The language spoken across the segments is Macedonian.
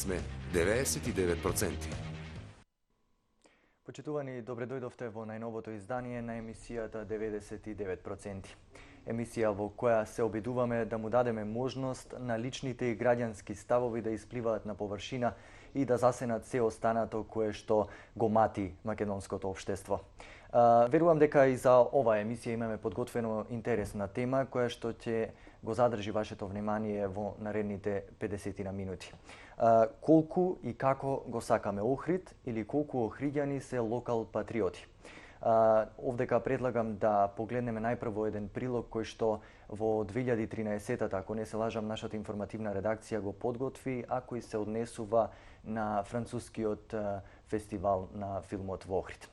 сме 99%. Почитувани, добре дојдовте во најновото издание на емисијата 99%. Емисија во која се обидуваме да му дадеме можност на личните и граѓански ставови да испливаат на површина и да засенат се останато кое што го мати македонското општество. Верувам дека и за оваа емисија имаме подготвено интересна тема која што ќе го задржи вашето внимание во наредните 50 минути. Колку и како го сакаме Охрид или колку охриѓани се локал патриоти. Овдека предлагам да погледнеме најпрво еден прилог кој што во 2013-та, ако не се лажам, нашата информативна редакција го подготви, а кој се однесува на францускиот фестивал на филмот во Охрид.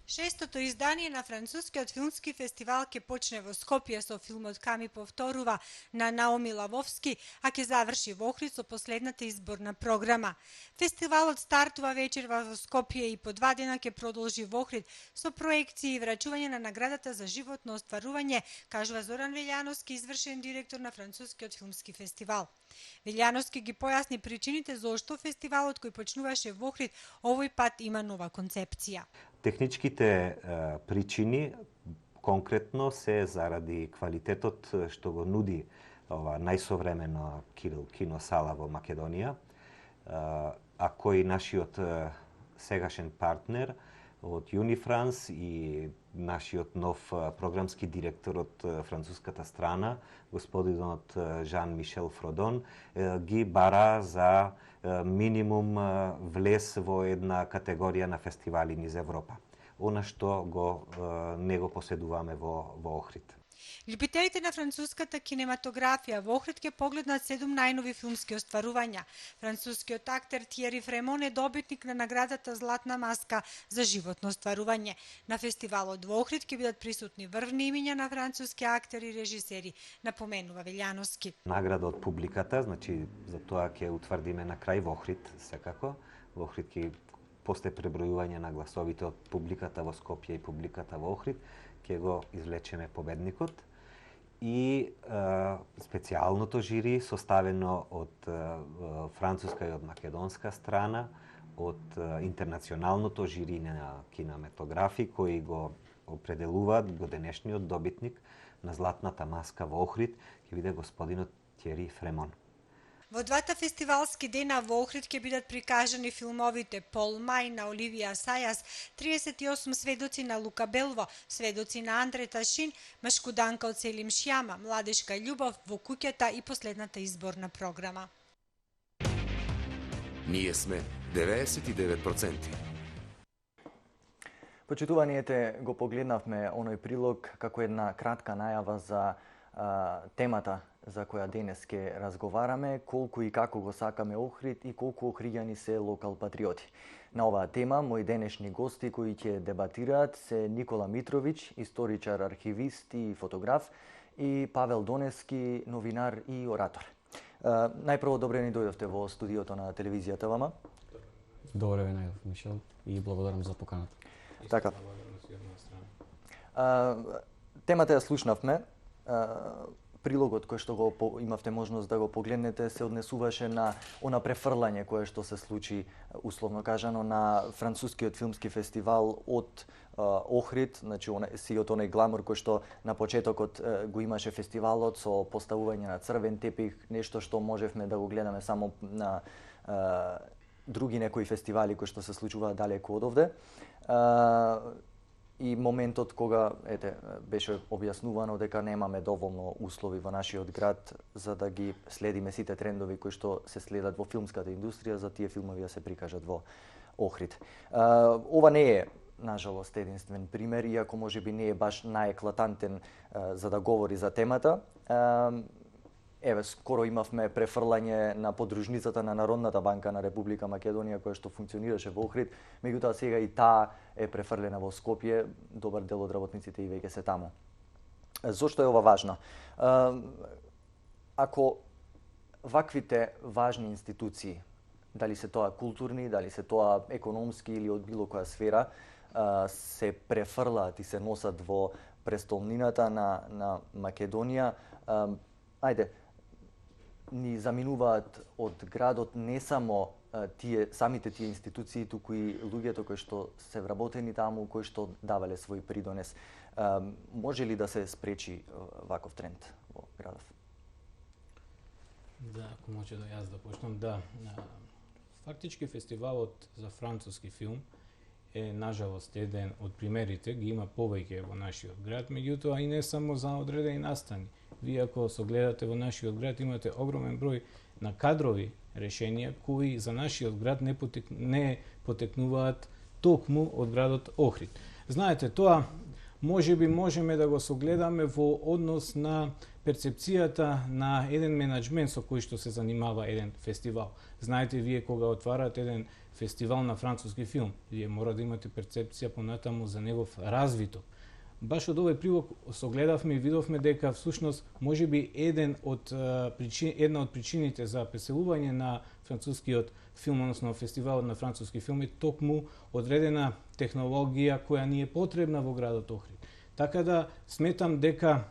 Шестото издание на францускиот филмски фестивал ќе почне во Скопје со филмот Ками повторува на Наоми Лавовски, а ќе заврши во Охрид со последната изборна програма. Фестивалот стартува вечерва во Скопје и по 2 дена ќе продолжи во Охрид со проекции и врачување на наградата за животно остварување, кажува Зоран Велјановски, извршен директор на францускиот филмски фестивал. Велјановски ги појасни причините зошто фестивалот кој почнуваше во Охрид овој пат има нова концепција. Техничките причини конкретно се заради квалитетот што го нуди ова најсовремена киносала во Македонија, а кој нашиот сегашен партнер од Юнифранс и нашиот нов програмски директор од француската страна, господинот Жан Мишел Фродон, ги бара за минимум влез во една категорија на фестивали низ Европа. Она што не го поседуваме во Охрид. Љубителите на француската кинематографија во Охрид ќе погледнат 7 најнови филмски остварувања. Францускиот актер Тиери Фремон е добитник на наградата Златна маска за животно остварување. На фестивалот во Охрид ќе бидат присутни врвни имиња на француски актери и режисери, напоменува Велјановски. Награда од публиката, значи за тоа ќе утврдиме на крај во Охрид, секако. Во Охрид ќе после пребројување на гласовите од публиката во Скопје и публиката во Охрид, ќе го извлечеме победникот. И специјалното жири составено од француска и од македонска страна, од интернационалното жири на кинематографи кои го определуваат годинешниот добитник на Златната маска во Охрид, ќе биде господинот Тиери Фремон. Во двата фестивалски дена во Охрид ќе бидат прикажани филмовите Пол Мај на Оливија Сајас, 38 сведоци на Лука Белво, сведоци на Андре Ташин, Машкуданка од Селим Шјама, Младешка љубов, Во куќата и последната изборна програма. Ние сме 99%. Почитуваниете, го погледнавме оној прилог како една кратка најава за темата за која денес ќе разговараме, колку и како го сакаме Охрид и колку охриѓани се локал патриоти. На оваа тема, мои денешни гости кои ќе дебатираат се Никола Митровиќ, историчар, архивист и фотограф, и Павел Доневски, новинар и оратор. Најпрво, добре ни дојдовте во студиото на телевизијата вама. Добре ве најдов, Мишел, и благодарам за поканата. Така. Темата ја слушнавме. Прилогот кој што го имавте можност да го погледнете се однесуваше на она префрлање кое што се случи, условно кажано, на францускиот филмски фестивал од Охрид, значи сиот оној гламур кој што на почетокот го имаше фестивалот со поставување на црвен тепих, нешто што можевме да го гледаме само на други некои фестивали кои што се случуваат далеку од овде. И моментот кога беше објаснувано дека немаме доволно услови во нашиот град за да ги следиме сите трендови кои што се следат во филмската индустрија за тие филмови да се прикажат во Охрид. Ова не е, нажалост, единствен пример, иако можеби не е баш најеклатантен за да говори за темата. Скоро имавме префрлање на подружницата на Народната банка на Република Македонија која што функционираше во Охрид, меѓутоа сега и таа е префрлена во Скопје, добар дел од работниците и веќе се таму. Зошто е ова важно? Ако ваквите важни институции, дали се тоа културни, дали се тоа економски или од било која сфера, се префрлаат и се носат во престолнината на Македонија, ни заминуваат од градот не само самите тие институции, туку и луѓето кои што се вработени таму, кои што давале свој придонес. Може ли да се спречи ваков тренд во градов? Да, ако може да јас да почнам, да. Фактички фестивалот за француски филм е нажалост еден од примерите, ги има повеќе во нашиот град, меѓутоа и не само за одредени настани. Вие ако согледате во нашиот град имате огромен број на кадрови решенија кои за нашиот град не потекнуваат токму од градот Охрид. Знаете, тоа можеби можеме да го согледаме во однос на перцепцијата на еден менаџмент со кој што се занимава еден фестивал. Знаете, вие кога отварате еден фестивал на француски филм, вие мора да имате перцепција понатаму за негов развиток. Баш од овој прилог согледавме и видовме дека всушност можеби една од причините за преселување на францускиот филм, односно фестивалот на француски филм е токму одредена технологија која ни е потребна во градот Охрид. Така да сметам дека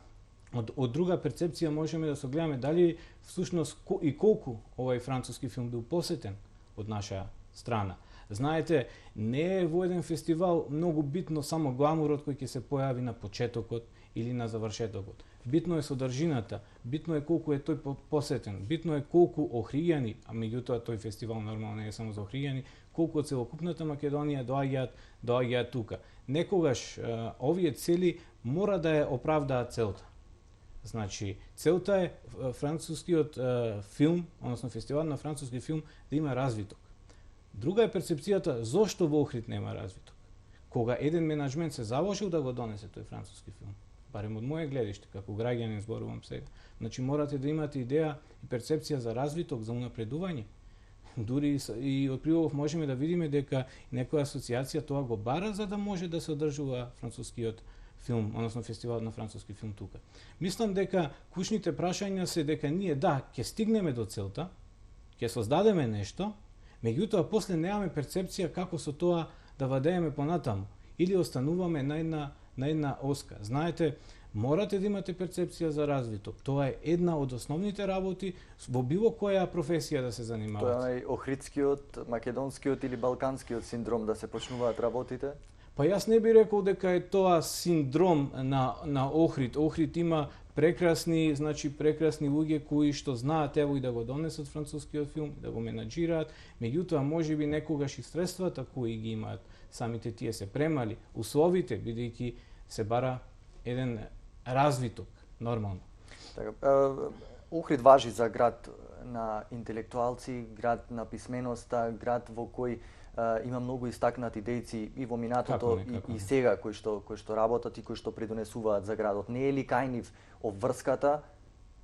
од друга перцепција можеме да согледаме дали всушност и колку овој француски филм бил посетен од наша страна. Знаете, не е во еден фестивал многу битно само гламурот кој ќе се појави на почетокот или на завршетокот. Битно е содржината, битно е колку е тој посетен, битно е колку охриѓани, а меѓутоа тој фестивал нормално не е само за охриѓани, колку од целокупната Македонија доаѓаат тука. Некогаш овие цели мора да ја оправдаат целта. Значи, целта е францускиот филм, односно фестивал на француски филм да има развиток. Друга е перцепцијата зошто во Охрид нема развиток. Кога еден менаџмент се заложил да го донесе тој француски филм, барем од моје гледиште, како граѓанин зборувам сега, значи морате да имате идеја и перцепција за развиток, за унапредување. Дури и од прилогов можеме да видиме дека некоја асоциација тоа го бара за да може да се одржува францускиот филм, односно фестивал на француски филм тука. Мислам дека клучните прашања се дека ние ќе стигнеме до целта, ќе создадеме нешто, меѓутоа после немаме перцепција како со тоа да вадееме понатаму или остануваме на една оска. Знаете, морате да имате перцепција за развиток. Тоа е една од основните работи во било која професија да се занимавате. Тоа е охридскиот, македонскиот или балканскиот синдром да се почнуваат работите? Па јас не би рекол дека е тоа синдром на Охрид. Охрид има прекрасни луѓе кои што знаат ево и да го донесат францускиот филм, да го менаџираат, меѓутоа можеби некогаш и средствата кои ги имаат самите тие се премали, условите бидејќи се бара еден развиток нормално. Така, Охрид важи за град на интелектуалци, град на писменоста, град во кој има многу истакнати дејци и во минатото и сега кои што работат и кои што придонесуваат за градот. Не е ли кај нив обврската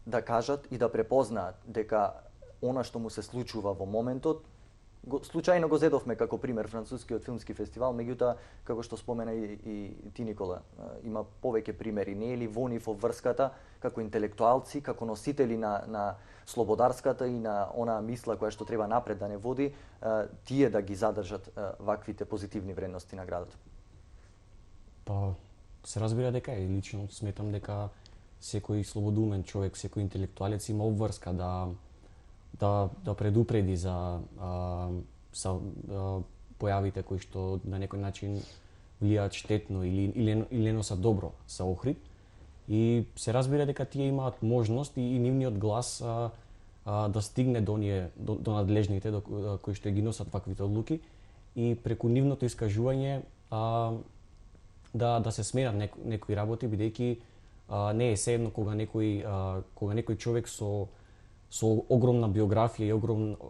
да кажат и да препознаат дека она што му се случува во моментот, случајно го зедовме како пример францускиот филмски фестивал, меѓутоа како што спомена и ти Никола, има повеќе примери. Не е ли во нив обврската како интелектуалци, како носители на слободарската и на онаа мисла која што треба напред да не води, тие да ги задржат ваквите позитивни вредности на градот? Па, се разбира дека и лично сметам дека секој слободумен човек, секој интелектуалец има обврска да предупреди за појавите кои што на некој начин влијаат штетно или не носат добро за Охрид. И се разбира дека тие имаат можност и нивниот глас да стигне до надлежните кои што ги носат ваквите одлуки и преку нивното искажување да се сменат некои работи, бидејќи не е sejedno кога некој човек со огромна биографија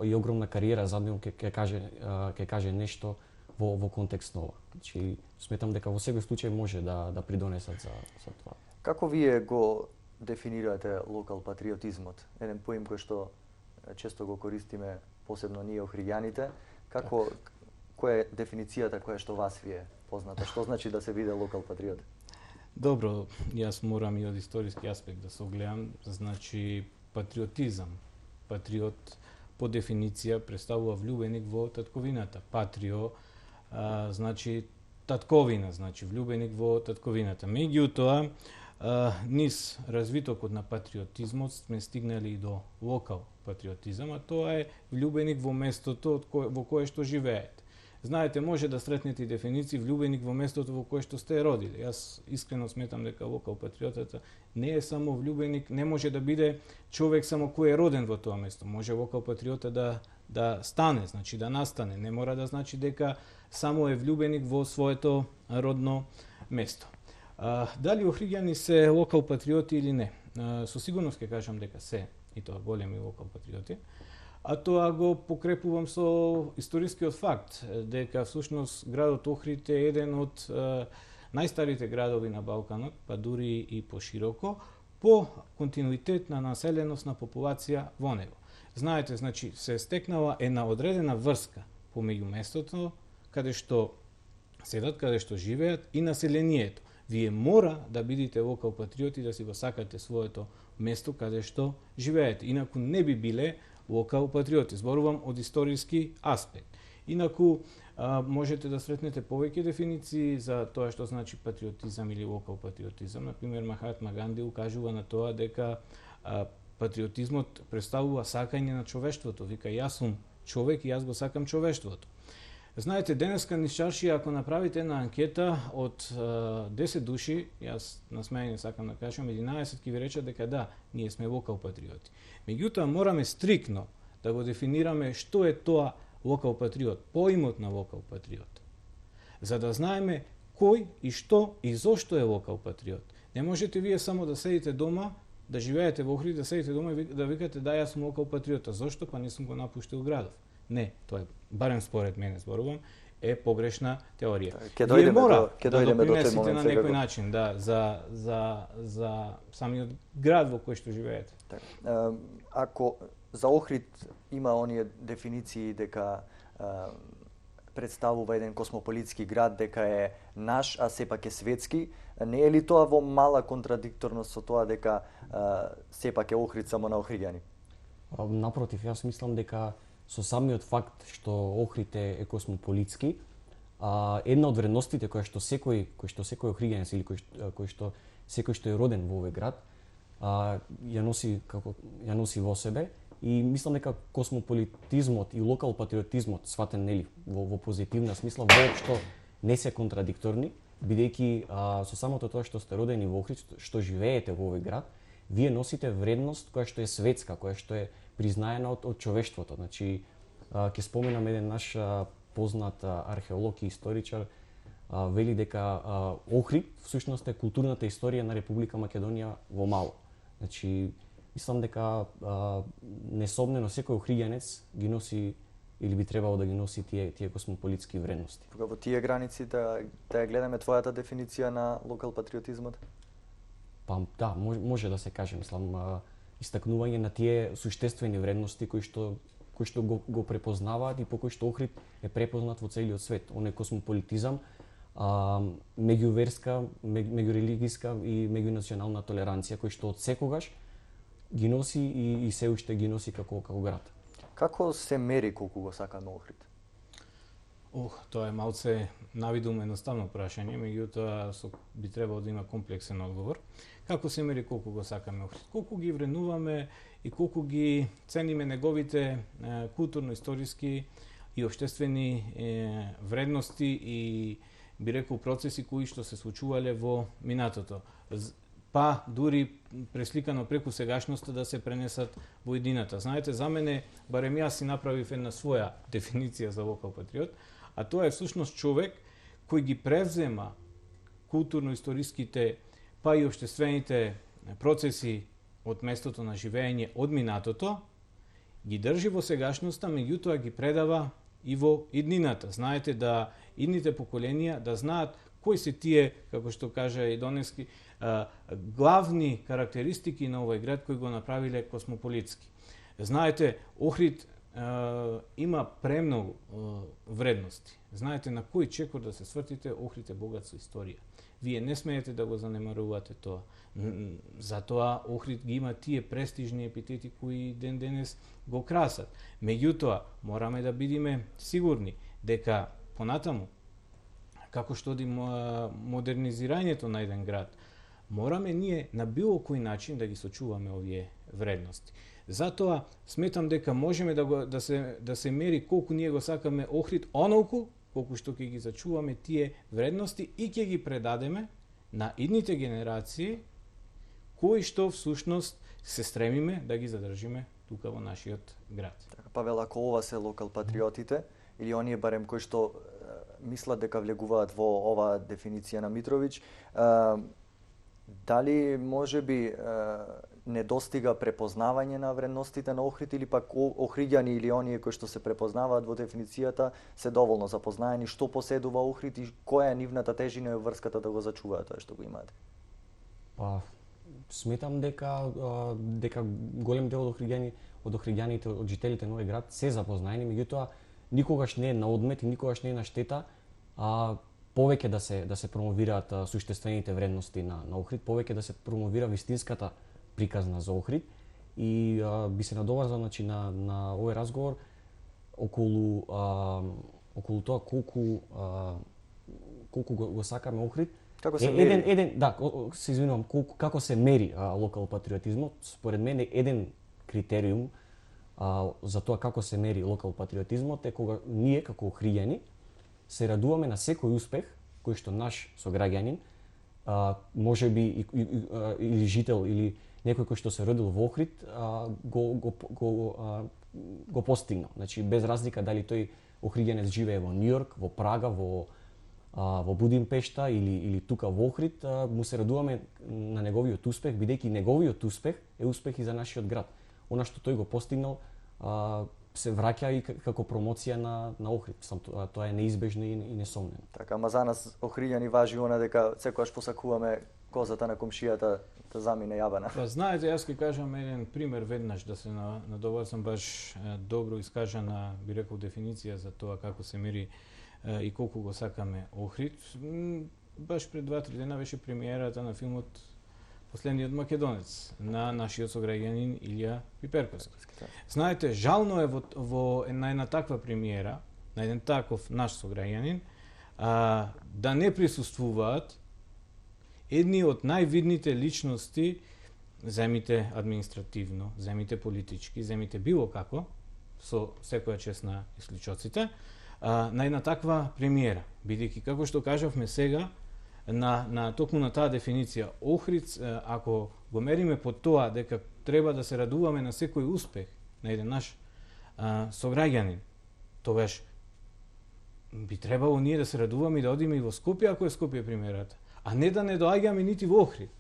и огромна кариера зад него ќе каже нешто во контекст на ова. Значи сметам дека во секој случај може да придонесат за тоа. Како вие го дефинирате локал патриотизмот? Еден поим кој што често го користиме, посебно ние охриѓаните. Која е дефиницијата која што вас ви е позната? Што значи да се биде локал патриот? Добро, јас морам и од историски аспект да се огледам. Значи, патриотизам. Патриот по дефиниција представува влюбеник во татковината. Патрио значи татковина, значи влюбеник во татковината. Меѓутоа, низ развитокот на патриотизмот сме стигнали и до локал патриотизам, а тоа е влюбеник во местото во кое што живеете. Знаете, може да сретнете и дефиниции влюбеник во местото во кое што сте родили. Јас искрено сметам дека локал патриотата не е само влюбеник, не може да биде човек само кој е роден во тоа место. Може локал патриота да стане, значи да настане. Не мора да значи дека само е влюбеник во своето родно место. Дали охриѓани се локал патриоти или не? Со сигурност ќе кажам дека се, и тоа големи локал патриоти. А тоа го покрепувам со историскиот факт, дека всушност градот Охрид е еден од најстарите градови на Балканот, па дури и пошироко, по континуитет на населеност на популација во него. Знаете, значи, се стекнала една одредена врска помеѓу местото, каде што седат, каде што живеат и населението. Вие мора да бидете локал патриоти, да си го сакате своето место каде што живеете. Инаку не би биле локал патриоти. Зборувам од историски аспект. Инаку можете да сретнете повеќе дефиниции за тоа што значи патриотизам или локал патриотизам. Например, Махатма Ганди укажува на тоа дека патриотизмот представува сакање на човештвото. Вика, јас сум човек и јас го сакам човештвото. Знаете, денеска низ чаршија, ако направите една анкета од 10 души, јас насмејање сакам да кажам, 11 ќе ви речат дека да, ние сме локал патриоти. Меѓутоа, мораме стрикно да го дефинираме што е тоа локал патриот, поимот на локал патриот. За да знаеме кој и што и зошто е локал патриот. Не можете вие само да седите дома, да живеете во Охрид, да седите дома и да викате да, јас сум локал патриот, а зошто? Па не сум го напуштил градов. Не, тоа е, барем според мене зборувам, е погрешна теорија. Вие мора да допринесите на некој начин за самиот град во кој што живеете. Ако за Охрид има оние дефиниции дека представува еден космополитски град, дека е наш, а сепак е светски, не е ли тоа во мала контрадикторност со тоа дека сепак е Охрид само на охриѓани? Напротив, јас мислам дека со самиот факт што Охрид е космополитски, една од вредностите која што секој охриѓанец или кој што секој што е роден во овој град ја носи во себе, и мислам дека космополитизмот и локал патриотизмот, сватен нели во позитивна смисла, воопшто не се контрадикторни, бидејќи со самото тоа што сте родени во Охрид, што живеете во овој град, вие носите вредност која што е светска, која што е признаена од човештвото. Значи, ќе споменам еден наш познат археолог и историчар, вели дека Охрид всушност е културната историја на Република Македонија во мало. Значи, мислам дека несомнено секој охриѓанец ги носи или би требало да ги носи тие космополитски вредности. Во тие граници да ја гледаме твојата дефиниција на локал патриотизмот? Па да, може да се каже, мислам, истакнување на тие суштествени вредности кои што го препознаваат и по кои што Охрид е препознат во целиот свет. Он е космополитизам, меѓуверска, меѓурелигиска и меѓунационална толеранција кој што од секогаш ги носи и се уште ги носи како град. Како се мери колку го сакаме Охрид? Тоа е малце навидум едноставно прашање, меѓутоа би требало да има комплексен одговор. Како се мери колку го сакаме Охрид? Колку ги вренуваме и колку ги цениме неговите културно-историски и општествени вредности и би рекол процеси кои што се случувале во минатото. Па дури пресликано преку сегашноста да се пренесат во иднината. Знаете, за мене, барем јас си направив една своја дефиниција за локал патриот, а тоа е всушност човек кој ги превзема културно-историските па и општествените процеси од местото на живење од минатото, ги држи во сегашноста, меѓутоа ги предава и во иднината. Знаете да идните поколенија да знаат кои се тие, како што кажа и Донески, главни карактеристики на овој град кои го направиле космополитски. Знаете, Охрид има премногу вредности. Знаете на кој чекор да се свртите, Охрид е богат со историја. Вие не смеете да го занемарувате тоа. Затоа Охрид ги има тие престижни епитети кои ден денес го красат. Меѓутоа, мораме да бидиме сигурни дека понатаму, како што оди модернизирањето на еден град, мораме ние на било кој начин да ги сочуваме овие вредности. Затоа сметам дека можеме да се мери колку ние го сакаме Охрид, онолку колку што ќе ги зачуваме тие вредности и ќе ги предадеме на идните генерации кои што всушност се стремиме да ги задржиме тука во нашиот град. Така, Павел, ако ова се локал патриотите или оние барем кои што мислат дека влегуваат во оваа дефиниција на Митровиќ, дали можеби не достига препознавање на вредностите на Охрид или пак охриѓани или оние кои што се препознаваат во дефиницијата се доволно запознаени што поседува Охрид и која е нивната тежина и врската да го зачуваат тоа што го имаат? Па, сметам дека голем дел од охриѓаните, од жителите на овој град се запознаени, меѓутоа никогаш не е на одмет и никогаш не е на штета повеќе да се промовираат суштествените вредности на Охрид, повеќе да се промовира вистинската приказна за Охрид и би се надоврзал значи на овој разговор околу тоа колку го сакаме Охрид. Како се мери? Се извинувам, како се мери локал патриотизмот? Според мене еден критериум за тоа како се мери локал патриотизмот е кога ние како охриѓани се радуваме на секој успех кој што наш сограѓанин, можеби или жител или некој кој што се родил во Охрид го постигнал. Значи без разлика дали тој охриѓанец живее во Њујорк, во Прага, во Будимпешта или тука во Охрид, му се радуваме на неговиот успех, бидејќи неговиот успех е успех и за нашиот град. Она што тој го постигнал се враќа и како промоција на Охрид. Тоа е неизбежно и несомнено. Така, ама за нас охриѓани важи она дека секогаш посакуваме козата на комшијата да замине јабана. Па знаете, јас ќе кажам еден пример веднаш да се надоврзам баш добро искажана, би рекол, дефиниција за тоа како се мери и колку го сакаме Охрид. Баш пред 2-3 дена беше премиерата на филмот Последниот македонец на нашиот сограѓанин Илија Пиперковски. Знаете, жално е на една таква премиера, на еден таков наш сограѓанин, да не присуствуваат едни од највидните личности, земите административно, земите политички, земите било како, со секоја чест на исклучоците, на една таква премиера. Бидејќи, како што кажавме сега, на токму на таа дефиниција, Охрид, ако го мериме по тоа дека треба да се радуваме на секој успех на еден наш сограѓанин, тогаш би требало ние да се радуваме и да одиме и во Скопје, ако е Скопје премиерата, а не да не доаѓаме нити во Охрид.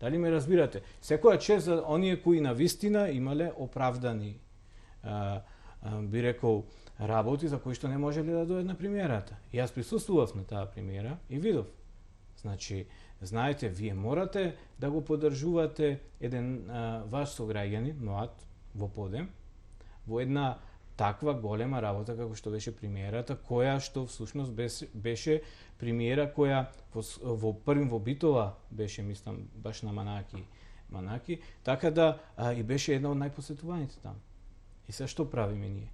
Дали ме разбирате? Секоја чест за оние кои на вистина имале оправдани, би рекол, работи за кои што не можеле да дојдат на премиерата. И јас присуствував на таа премиера и видов. Значи, знаете, вие морате да го поддржувате еден ваш сограѓанин, млад, во подем, во една таква голема работа како што беше премиерата, која што всушност беше премиера која во првим во Битола беше, мислам, баш на Манаки, така да и беше една од најпосетуваните таму. И сега што правиме ние?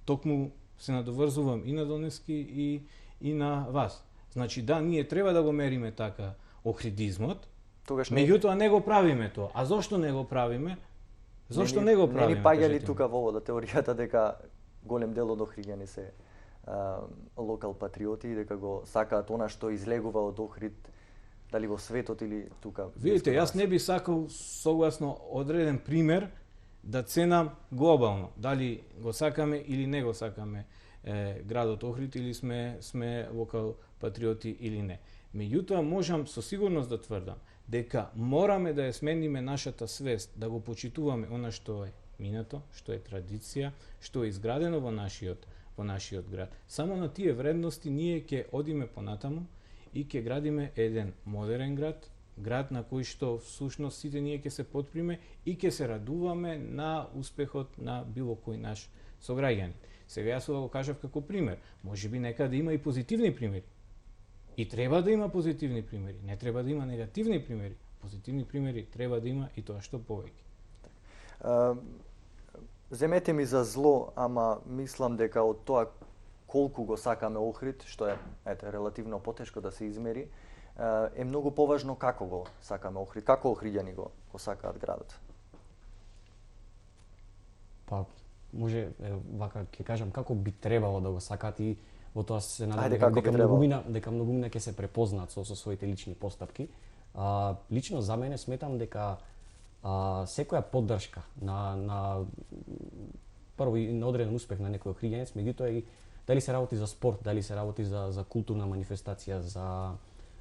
Токму се надоврзувам и на Донески и на вас. Значи да, ние треба да го мериме така охридизмот, меѓутоа не го правиме тоа. А зошто не го правиме? Зошто не го правиме? Не ни паѓа ли тука во овода теоријата дека голем дел од охриѓани се локал патриоти и дека го сакаат она што излегува од Охрид, дали во светот или тука? Видите, јас не би сакал согласно одреден пример да ценам глобално, дали го сакаме или не го сакаме градот Охрид или сме локал патриоти или не. Меѓутоа можам со сигурност да тврдам дека мораме да ја смениме нашата свест, да го почитуваме она што е минато, што е традиција, што е изградено во нашиот град. Само на тие вредности ние ќе одиме понатаму и ќе градиме еден модерен град, град на кој што всушност сите ние ќе се потприме и ќе се радуваме на успехот на било кој наш сограѓанин. Сега јас го кажав како пример. Можеби некаде има и позитивни примери. И треба да има позитивни примери, не треба да има негативни примери. Позитивни примери треба да има и тоа што повеќе. Земете ми за зло, ама мислам дека од тоа колку го сакаме Охрид, што е релативно потешко да се измери, е многу поважно како го сакаме Охрид, како охриѓани го сакаат градот. Па може вака ќе кажам како би требало да го сакаат и во тоа се надевам Ајде, како би требало? дека многумина ќе се препознаат со своите лични постапки. Лично за мене сметам дека секоја поддршка на прво и на одреден успех на некој охриѓанец, меѓутоа и дали се работи за спорт, дали се работи за културна манифестација, за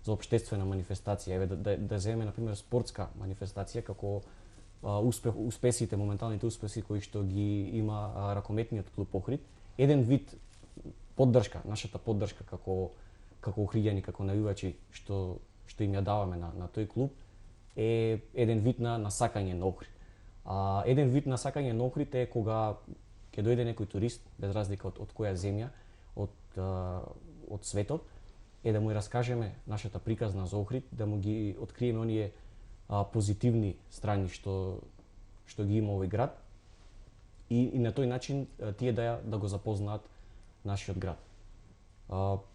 општествена манифестација, еве да земеме на пример спортска манифестација како успесите, моменталните успеси кои што ги има ракометниот клуб Охрид, еден вид поддршка, нашата поддршка како охриѓани, како навивачи што им ја даваме на тој клуб е еден вид на сакање на Охрид. Еден вид на сакање на Охрид е кога ќе дојде некој турист, без разлика од која земја, од светот, е да му ја раскажеме нашата приказна за Охрид, да му ги откриеме оние позитивни страни што ги има овој град и на тој начин тие да го запознаат нашиот град.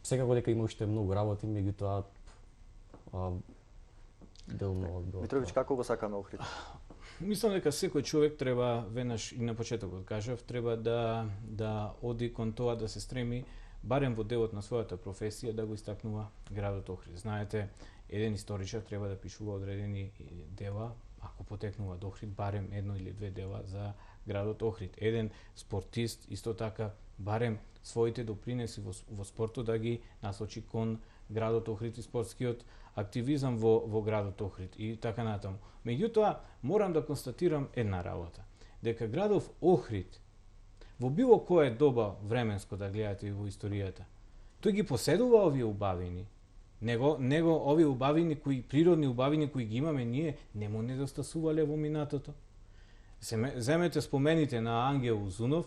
Секако дека има уште многу работи, меѓутоа делно Митровиќ, како го сакаме Охрид? Мислам дека секој човек треба, веднаш и на почетокот кажав, треба да оди кон тоа да се стреми барем во делот на својата професија да го истакнува градот Охрид. Знаете, еден историчар треба да пишува одредени дела, ако потекнува од Охрид, барем едно или две дела за градот Охрид. Еден спортист исто така барем своите допринеси во спортот да ги насочи кон градот Охрид и спортскиот активизам во градот Охрид и така натаму. Меѓутоа, морам да констатирам една работа, дека градов Охрид во било кое доба временско да гледате и во историјата, тој ги поседува овие убавини. Него овие убавини природни убавини кои ги имаме ние не му недостасувале во минатото. Земете спомените на Ангел Узунов,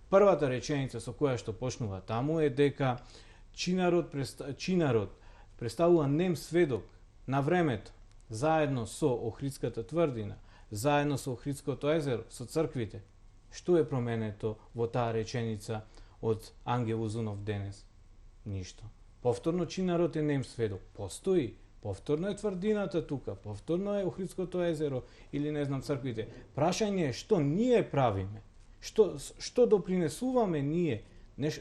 првата реченица со која што почнува таму е дека Чинарот представува нем сведок на времето, заедно со Охридската тврдина, заедно со Охридското езеро, со црквите. Што е променето во таа реченица од Ангел Узунов денес? Ништо. Повторно Чинарот е нем сведок. Постои. Повторно е тврдината тука. Повторно е Охридското езеро или не знам црквите. Прашање е што ние правиме. Што допринесуваме ние.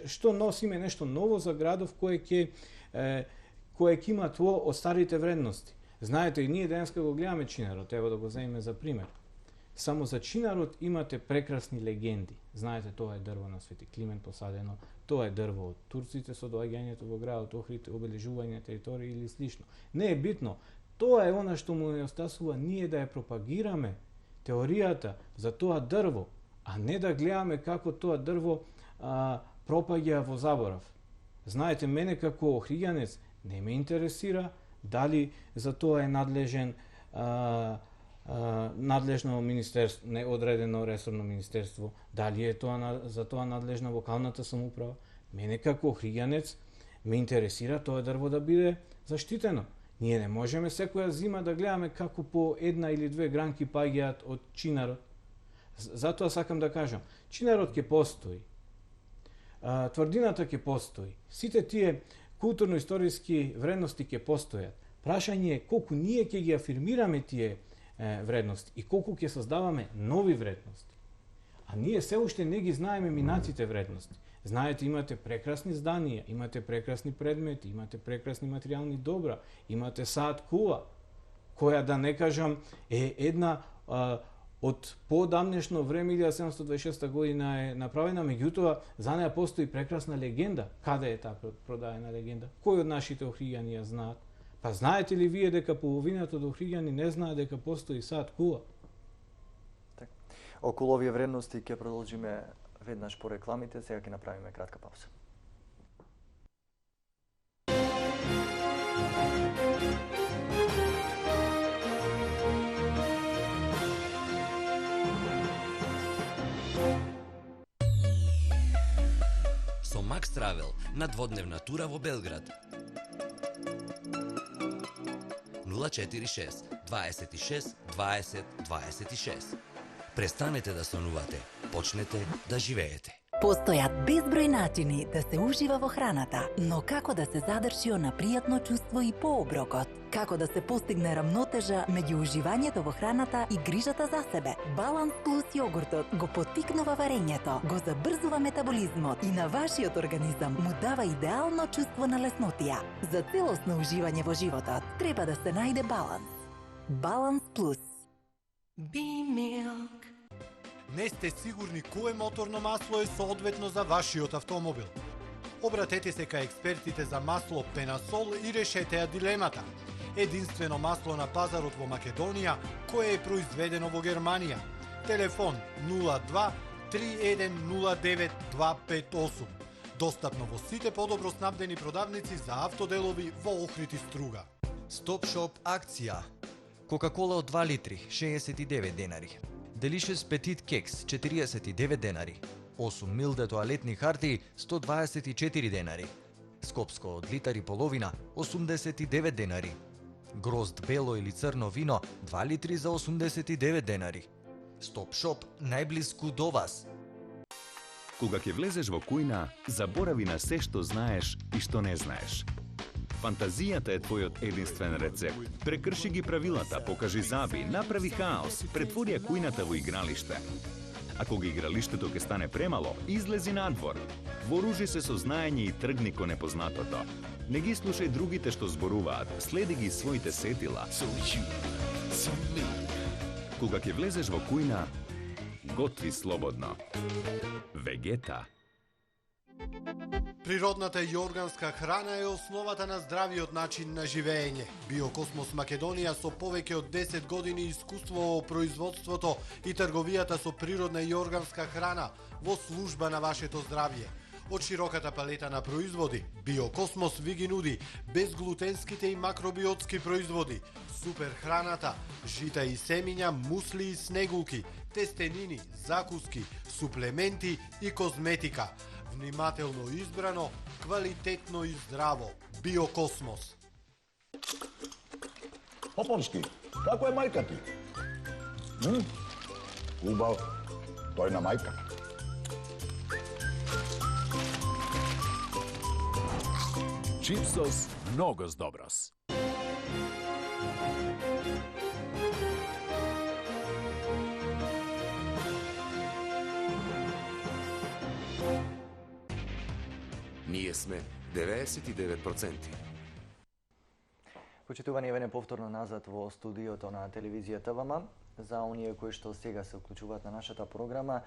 Што носиме нешто ново за градов кое ќе има тво од старите вредности. Знаете, и ние денеска го гледаме Чинарот, ево да го земеме за пример. Само за Чинарот имате прекрасни легенди. Знаете, тоа е дрво на Свети Климент посадено, тоа е дрво од турците со доаѓањето во градот Охрид, обележување на територија или слично. Не е битно. Тоа е она што му недостасува ние да ја пропагираме теоријата за тоа дрво, а не да гледаме како тоа дрво пропаѓа во заборав. Знаете, мене како охриѓанец не ме интересира дали за тоа е надлежно министерство, не одредено ресорно министерство, дали е за тоа надлежна локалната самоуправа. Мене како охриѓанец ме интересира тоа дрво да биде заштитено. Ние не можеме секоја зима да гледаме како по една или две гранки паѓаат од Чинарот. Затоа сакам да кажам, Чинарот ќе постои. Тврдината ќе постои. Сите тие културно-историски вредности ќе постојат. Прашање е колку ние ќе ги афирмираме тие вредности и колку ќе создаваме нови вредности. А ние се уште не ги знаеме минатите вредности. Знаете, имате прекрасни зданија, имате прекрасни предмети, имате прекрасни материјални добра, имате саат кула, која да не кажам е една од поодамнешно време, 1726 година е направена, меѓутоа за неа постои прекрасна легенда. Каде е таа продаена легенда? Кој од нашите охриѓани ја знаат? Па знаете ли вие дека половината од охриѓани не знаат дека постои саат кула? Околу овие вредности ќе продолжиме веднаш по рекламите, сега ќе направиме кратка пауза. Со Макс Травел на дводневна тура во Белград. 046 26 20 26. Престанете да сонувате, почнете да живеете. Постојат безброј начини да се ужива во храната, но како да се задржи она пријатно чувство и по оброкот? Како да се постигне рамнотежа меѓу уживањето во храната и грижата за себе? Баланс плюс јогуртот го поттикнува варењето, го забрзува метаболизмот и на вашиот организам му дава идеално чувство на леснотија. За целосно уживање во животот треба да се најде баланс. Баланс плюс. B-Milk. Не сте сигурни кое моторно масло е соодветно за вашиот автомобил? Обратете се кај експертите за масло Пенасол и решете ја дилемата. Единствено масло на пазарот во Македонија кое е произведено во Германија. Телефон 02 3109 258. Достапно во сите подобро снабдени продавници за автоделови во Охрид и Струга. Стоп шоп акција. Кока-кола од 2 литри 69 денари. Delicious Petit Keks 49 денари. 8 милде тоалетни харти 124 денари. Скопско од литар и половина 89 денари. Грозд бело или црно вино 2 литри за 89 денари. Стоп шоп најблиску до вас. Кога ќе влезеш во кујна, заборави на се што знаеш и што не знаеш. Фантазијата е твојот единствен рецепт. Прекрши ги правилата, покажи заби, направи хаос, претвори ја кујната во игралиште. А кога игралиштето ќе стане премало, излези надвор. Вооружи се со знаење и тргни ко непознатото. Не ги слушај другите што зборуваат, следи ги своите сетила. Кога ќе влезеш во кујна, готви слободно. Вегета. Природната и органска храна е основата на здравиот начин на живеење. Биокосмос Македонија со повеќе од 10 години искуство во производството и трговијата со природна и органска храна во служба на вашето здравје. Од широката палета на производи, Биокосмос ви ги нуди безглутенските и макробиотски производи, супер храната, жита и семиња, мусли и снегулки, тестенини, закуски, суплементи и козметика. Внимателно избрано, квалитетно и здраво. Биокосмос. Поповски, како е мајка ти? Убав, тој на мајка. Чипсос многу доброс. Ние сме 99%. Почитувани, еве повторно назад во студиото на телевизија ТВМ. За оние кои што сега се уклучуваат на нашата програма,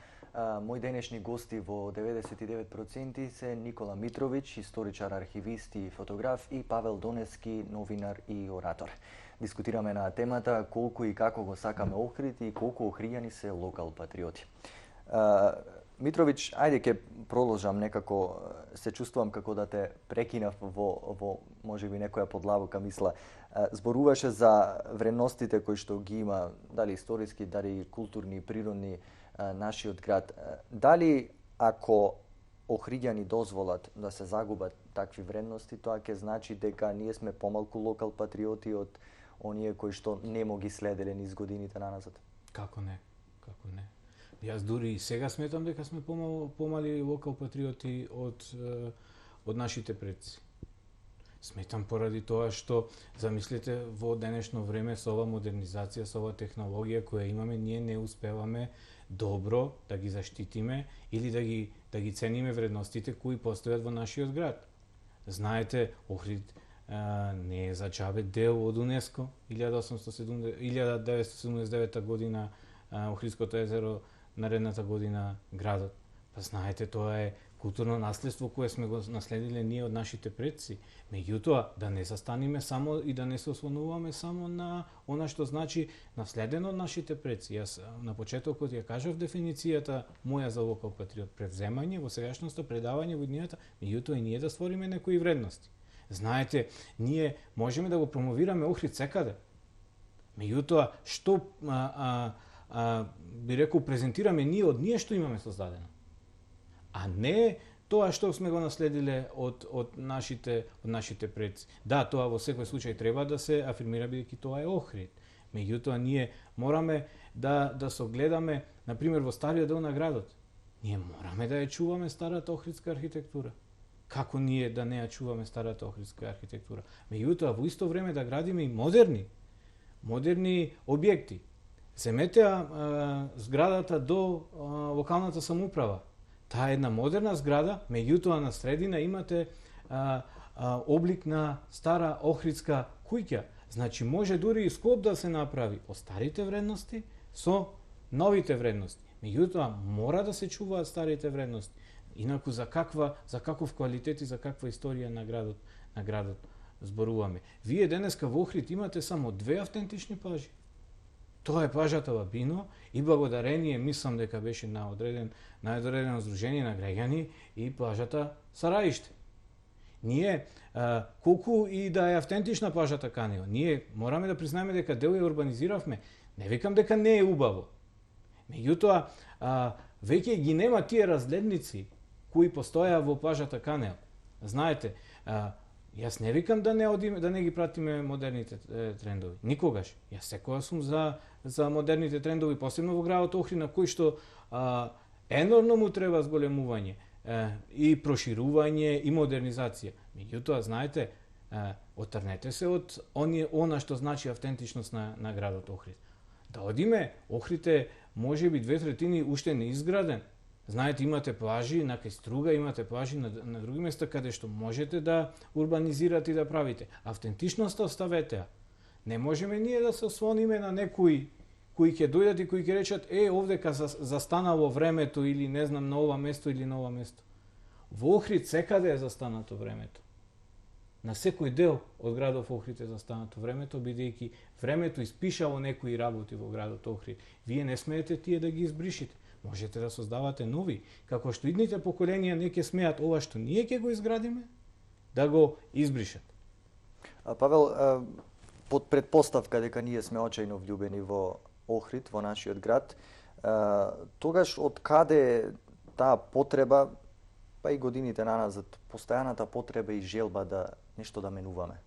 мои денешни гости во 99% се Никола Митровиќ, историчар, архивист и фотограф, и Павел Донески, новинар и оратор. Дискутираме на темата колку и како го сакаме Охрид и колку охријани се локал патриоти. Митровиќ, ајде ќе продолжам, некако се чувствувам како да те прекинав во можеби некоја подлабока мисла. Зборуваше за вредностите кои што ги има, дали историски, дали културни, природни, нашиот град. Дали ако охриѓани дозволат да се загубат такви вредности, тоа ќе значи дека ние сме помалку локал патриоти од оние кои што немо ги следеле низ годините наназад? Како не? Како не? Јас дури и сега сметам дека сме помали локал патриоти од нашите предци. Сметам поради тоа што, замислете, во денешно време со ова модернизација, со ова технологија која имаме, ние не успеваме добро да ги заштитиме или да ги цениме вредностите кои постојат во нашиот град. Знаете, Охрид не е за џабе дел од УНЕСКО. 1979 година Охридското езеро, наредната година градот. Па знаете, тоа е културно наследство кое сме го наследиле ние од нашите предци. Меѓутоа, да не застаниме само и да не се ослонуваме само на она што значи наследено од нашите предци. Јас на почетокот ја кажав дефиницијата моја за локал патриот: превземање во сегашноста, предавање во иднината, меѓутоа и ние да створиме некои вредности. Знаете, ние можеме да го промовираме Охрид секаде. Меѓутоа, што би рекол, презентираме ние од ние што имаме создадено, а не тоа што сме го наследиле од нашите предци. Да, тоа во секој случај треба да се афирмира, бидејќи тоа е Охрид. Меѓутоа ние мораме да согледаме, на пример, во стариот дел на градот. Ние мораме да ја чуваме старата охридска архитектура. Како ние да не ја чуваме старата охридска архитектура? Меѓутоа, во исто време да градиме и модерни објекти. Земете зградата до локалната самоуправа. Таа е една модерна зграда, меѓутоа на средина имате облик на стара охридска куќа. Значи може дури и склоп да се направи од старите вредности со новите вредности. Меѓутоа мора да се чуваат старите вредности. Инаку за каков квалитет и за каква историја на градот зборуваме. Вие денеска во Охрид имате само 2 автентични плажи. Тоа е плажата Бабино и благодарение, мислам дека беше на одредено здружение на граѓани, и плажата Сараиште. Ние, колку и да е автентична плажата Канео, ние мораме да признаеме дека дел ја урбанизиравме. Не викам дека не е убаво. Меѓутоа, веќе ги нема тие разгледници кои постоја во плажата Канео. Знаете, јас не викам да не ги пратиме модерните трендови. Никогаш. Јас секогаш сум за модерните трендови, посебно во градот Охрид, на кој што енормно му треба зголемување и проширување и модернизација. Меѓутоа, знаете, отрнете се од она што значи автентичност на градот Охрид. Да одиме, Охрид е можеби 2/3 уште неизграден. Знаете, имате плажи на кај Струга, имате плажи на други места каде што можете да урбанизирате и да правите. Автентичноста оставете. Не можеме ние да се ослониме на некои кои ќе дојдат и кои ќе речат овдека застанало времето или не знам на ова место или на ова место. Во Охрид секаде е застанато времето. На секој дел од градот Охрид е застанато времето, бидејќи времето испишало некои работи во градот Охрид. Вие не смеете тие да ги избришите. Можете да создавате нови, како што идните поколенија не ќе смеат ова што ние ќе го изградиме, да го избришат. Павел, под предпоставка дека ние сме очајно влюбени во Охрид, во нашиот град, тогаш од каде таа потреба, па и годините наназад, постојаната потреба и желба да нешто да менуваме?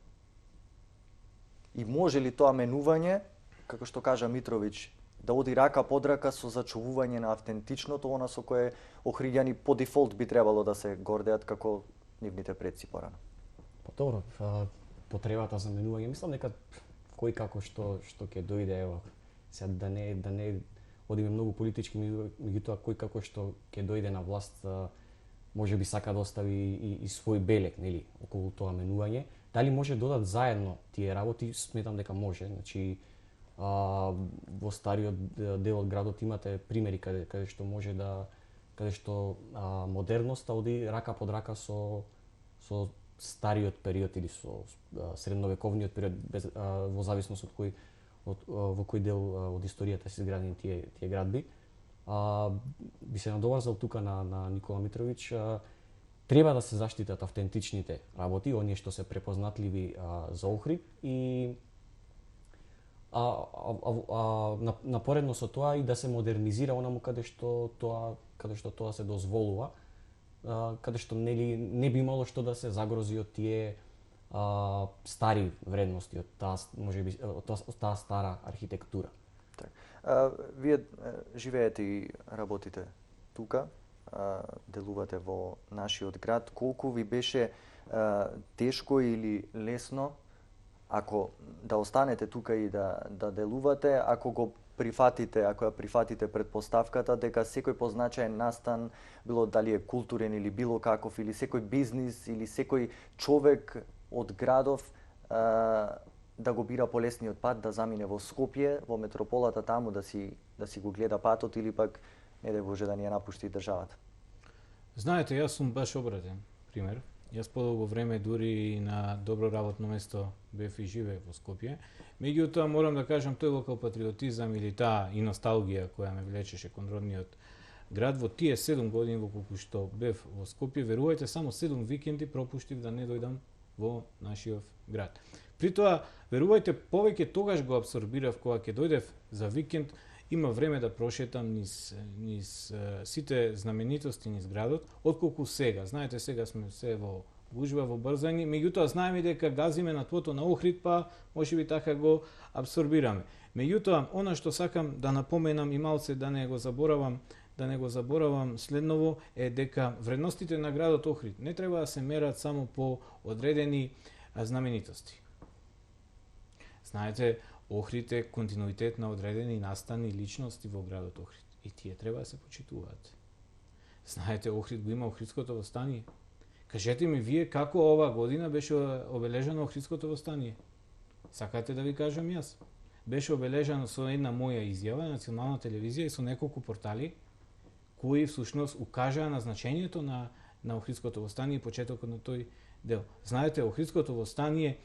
И може ли тоа менување, како што кажа Митровиќ, да оди рака под рака со зачувување на автентичното, она со кое охриѓани по дефолт би требало да се гордеат како нивните предци порано? Па добро, потребата за менување, мислам дека кој како што ќе дојде, ево, сега да не одиме многу политички, меѓутоа кој како што ќе дојде на власт, може би сака да остави и свој белег, нели, околу тоа менување. Дали може додат заедно тие работи? Сметам дека може. Значи, во стариот дел од градот имате примери каде што може каде што модерноста оди рака под рака со стариот период или со средновековниот период, во зависност од во кој дел од историјата се изградени тие градби. Би се надоврзал тука на Никола Митровиќ. Треба да се заштитат автентичните работи, оние што се препознатливи за Охрид, и напоредно со тоа и да се модернизира онаму каде што тоа се дозволува, каде што не би имало што да се загрози од тие стари вредности, од таа стара архитектура. Вие живеете и работите тука, делувате во нашиот град. Колку ви беше тешко или лесно, ако да останете тука и да делувате, ако ја прифатите предпоставката дека секој позначаен настан, било дали е културен или било каков, или секој бизнис, или секој човек од градов, да го бира полесниот пат, да замине во Скопје, во метрополата таму да си го гледа патот, или пак не да Боже да ни ја напушти државата? Знаете, јас сум баш обратен пример. Јас подолго време дури на добро работно место бев и живеев во Скопје. Меѓутоа морам да кажам, тој локал патриотизам или таа и носталгија која ме влечеше кон родниот град во тие 7 години во колку што бев во Скопје, верувајте, само 7 викенди пропуштив да не дојдам во нашиот град. При тоа, верувајте, повеќе тогаш го абсорбирав кога ќе дојдев за викенд, има време да прошетам низ сите знаменитости низ градот, отколку сега. Знаете, сега сме се во гужва, во брзање, меѓутоа знаеме дека газиме на твото на Охрид, па можеби така го абсорбираме. Меѓутоа, она што сакам да напоменам и малце да не го заборавам, да не го заборавам следново, е дека вредностите на градот Охрид не треба да се мерат само по одредени знаменитости. Знаете, Охрид е континуитет на одредени настани личности во градот Охрид. И тие треба да се почитуваат. Знаете, Охрид го има Охридското востание. Кажете ми вие како ова година беше обележано Охридското востание? Сакате да ви кажам јас? Беше обележано со една моја изјава на национална телевизија и со неколку портали кои всушност укажаа на значењето на Охридското востание и почетокот на тој дел. Знаете, Охридското востание,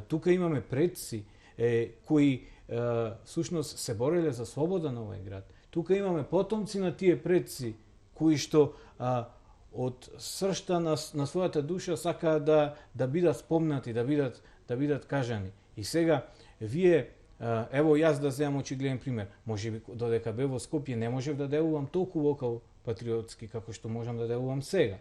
тука имаме предци кои всушност се бореле за слобода на овој град. Тука имаме потомци на тие предци кои што од сршта на својата душа сакаат да бидат спомнати, да бидат кажани. И сега вие, ево јас да земам очигледен пример, можеби додека бев во Скопје не можев да делувам толку локал патриотски како што можам да делувам сега.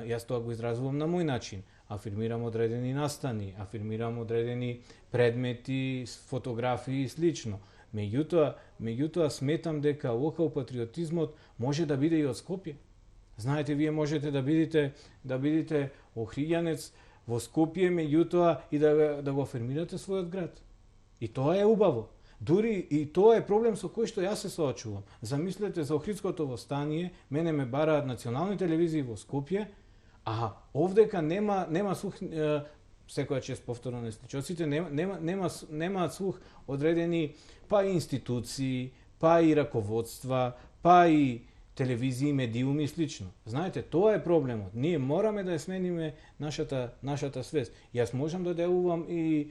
Јас тоа го изразувам на мој начин. Афирмирам одредени настани, афирмирам одредени предмети, фотографии и слично. Меѓутоа сметам дека локал патриотизмот може да биде и од Скопје. Знаете, вие можете да бидете охриѓанец во Скопје, меѓутоа и да го афирмирате својот град. И тоа е убаво. Дури и тоа е проблем со кој што јас се соочувам. Замислете за Охридското востание, мене ме бараат национални телевизии во Скопје, а овдека нема слух, секоја чест повторно на сличоците, немаат слух одредени па и институции, па и раководства, па и телевизии, медиуми и слично. Знаете, тоа е проблемот. Ние мораме да ја смениме нашата свест. Јас можам да делувам и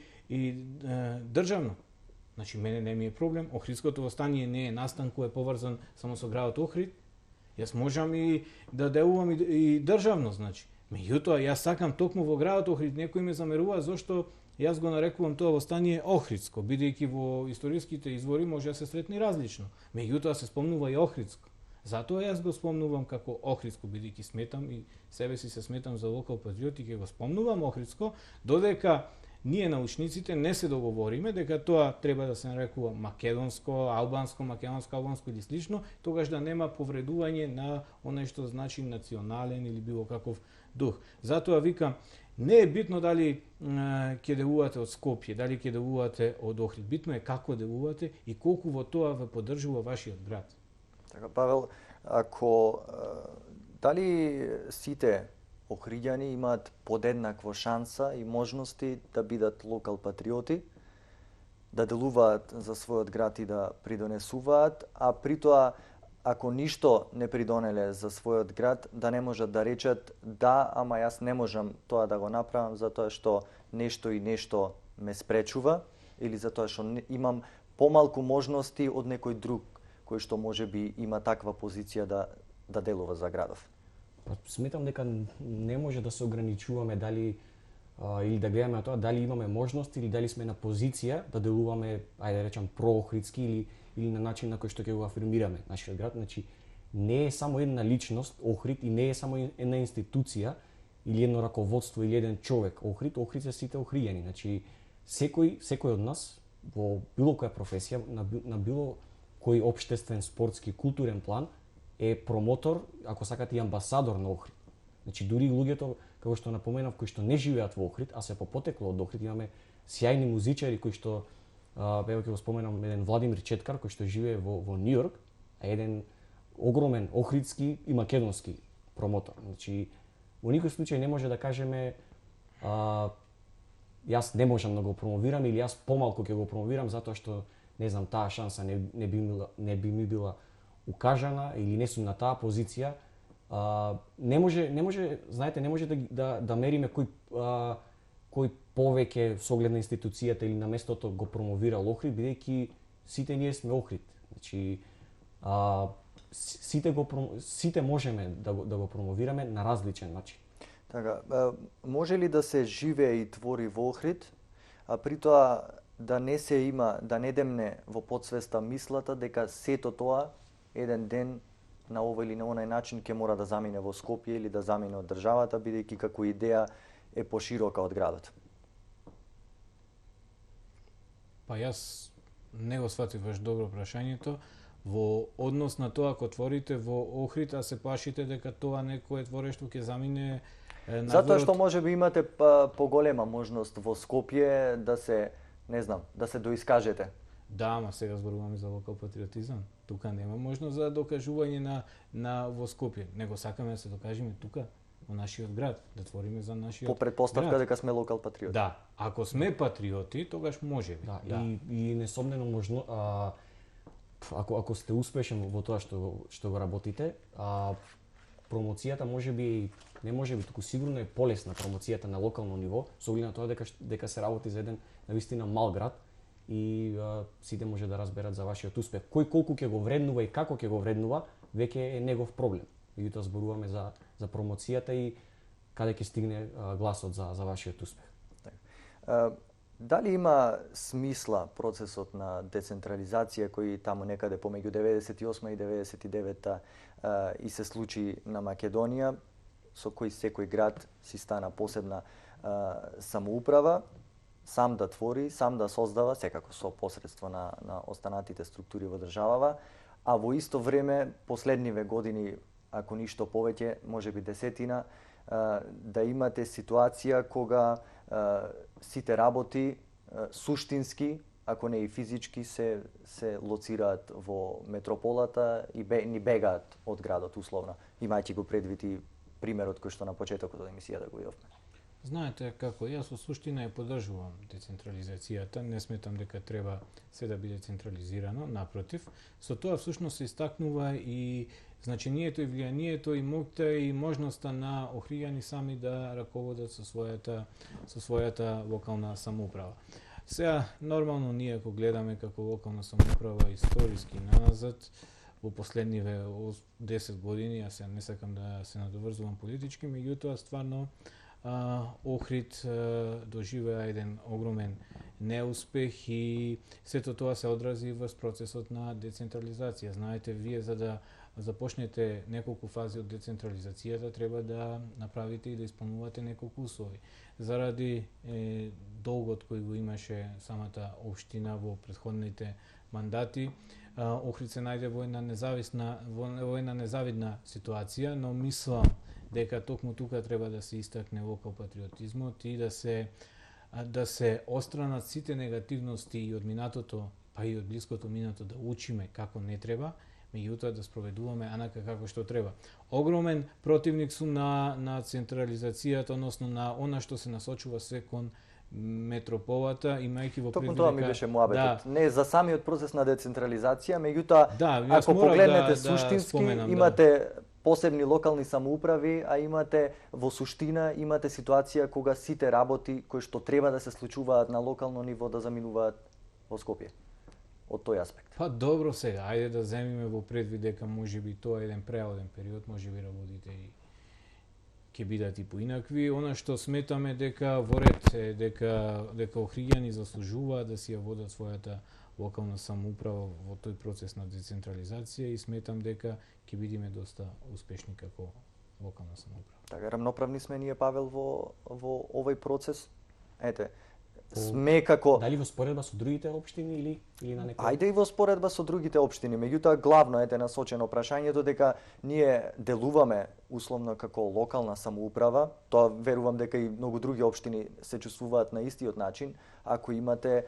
државно. Значи, мене не ми е проблем. Охридското востание не е настан кој е поврзан само со градот Охрид. Јас можам и да делувам и државно, значи. Меѓутоа, јас сакам токму во градот Охрид. Некој ме замерува зошто јас го нарекувам тоа востание Охридско, бидејќи во историските извори може да се сретне различно. Меѓутоа се спомнува и Охридско. Затоа јас го спомнувам како Охридско, бидејќи сметам и себе си се сметам за локал патриот и ќе го спомнувам Охридско, додека ние научниците не се договориме дека тоа треба да се нарекува македонско, албанско или слично, тогаш да нема повредување на оној што значи национален или било каков дух. Затоа викам, не е битно дали ќе делувате од Скопје, дали ќе делувате од Охрид. Битно е како делувате и колку во тоа ве поддржува вашиот град. Така, Павел, ако дали сите охриѓани имаат подеднаква шанса и можности да бидат локал патриоти, да делуваат за својот град и да придонесуваат, а при тоа, ако ништо не придонеле за својот град, да не можат да речат да, ама јас не можам тоа да го направам затоа што нешто и нешто ме спречува или затоа што имам помалку можности од некој друг кој што може би има таква позиција да делува за градов. Сметам дека не може да се ограничуваме дали или да гледаме на тоа дали имаме можност или дали сме на позиција да делуваме, ајде да речам, проохридски или на начин на кој што ќе го афирмираме нашиот град. Значи, не е само една личност Охрид и не е само една институција или едно раководство или еден човек Охрид. Охрид се сите охриѓани. Значи, секој од нас во било која професија, на било кој општествен, спортски, културен план е промотор, ако сакате и амбасадор на Охрид. Значи, дури луѓето, како што напоменав, кои што не живеат во Охрид, а се по потекло од Охрид, имаме сјајни музичари кои што, ево ќе го споменам, еден Владимир Четкар, кој што живее во Њујорк, а еден огромен охридски и македонски промотор. Значи, во никој случај не може да кажеме јас не можам да го промовирам или јас помалку ќе го промовирам затоа што, не знам, таа шанса не би ми била укажана или не сум на таа позиција. Не може, знаете, не може да мериме кој повеќе со оглед на институцијата или на местото го промовира Охрид, бидејќи сите ние сме Охрид. Значи, сите можеме да го промовираме на различен начин. Така, може ли да се живее и твори во Охрид, а при тоа да не демне во подсвеста мислата дека сето тоа еден ден на овој или на онај начин ќе мора да замине во Скопје или да замине од државата, бидејќи како идеја е поширока од градот? Па јас не го сватив баш добро прашањето. во однос на тоа ако творите во Охрид, а се плашите дека тоа некое творештво ќе замине надворот. Затоа што можеби имате поголема можност во Скопје да се, не знам, да се доискажете. Да, ама сега зборуваме за локал патриотизам. Тука нема можност за докажување на во Скопје. Него сакаме да се докажеме тука, во нашиот град, да твориме за нашиот По предпоставка град. дека сме локал патриоти. Да, ако сме патриоти, тогаш можеби. Да. И несомнено можно ако сте успешен во тоа што го работите, промоцијата можеби не можеби, туку сигурно е полесна промоцијата на локално ниво, со оглед на тоа дека се работи за еден навистина мал град и сите може да разберат за вашиот успех. Кој колку ќе го вреднува и како ќе го вреднува, веќе е негов проблем. Меѓутоа зборуваме за промоцијата и каде ќе стигне гласот за вашиот успех. Дали има смисла процесот на децентрализација кој таму некаде помеѓу 98 и 99 и се случи на Македонија, со кој секој град си стана посебна самоуправа, сам да твори, сам да создава, секако со посредство на останатите структури во државава, а во исто време последниве години, ако ништо повеќе, можеби десетина, да имате ситуација кога сите работи суштински, ако не и физички, се лоцираат во метрополата и ни бегаат од градот условно, имајќи го предвид и примерот кој што на почетокот од емисијата го видовме. Знаете како, јас во суштина ја поддржувам децентрализацијата, не сметам дека треба се да биде централизирано, напротив, со тоа всушност се истакнува и значењето и влијанието и моќта и можноста на охриѓани сами да раководат со својата локална самоуправа. Сега, нормално ние ако гледаме како локална самоуправа историски назад, во последниве 10 години, јас не сакам да се надоврзувам политички, меѓутоа стварно Охрид доживеа еден огромен неуспех и сето тоа се одрази врз процесот на децентрализација. Знаете, вие за да започнете неколку фази од децентрализацијата, треба да направите и да исполнувате неколку услови. Заради долгот кој го имаше самата општина во претходните мандати, Охрид се најде во една незавидна ситуација, но мислам дека токму тука треба да се истакне локал патриотизмот и да се остранат сите негативности и од минатото, па и од блиското минато, да учиме како не треба, меѓутоа да спроведуваме анака како што треба. Огромен противник сум на централизацијата, односно на она што се насочува се кон метрополата, имајќи во предвид дека... Токму тоа ми беше муабетот. Не за самиот процес на децентрализација, меѓутоа, јас ако морам погледнете суштински, имате посебни локални самоуправи, а имате во суштина имате ситуација кога сите работи кои што треба да се случуваат на локално ниво да заминуваат во Скопје. Од тој аспект. Па добро сега, ајде да земиме во предвид дека можеби тоа е еден преоден период, можеби работите и ќе бидат и поинакви. Она што сметаме дека во ред е дека охриѓани заслужуваат да си ја водат својата локална самоуправа во тој процес на децентрализација и сметам дека ќе бидеме доста успешни како локална самоуправа. Така, рамноправни сме ние, Павел, во овој процес. Ете, сме како... Дали во споредба со другите општини или на некој? Ајде и во споредба со другите општини, меѓутоа главно е насочено прашањето дека ние делуваме условно како локална самоуправа, тоа верувам дека и многу други општини се чувствуваат на истиот начин, ако имате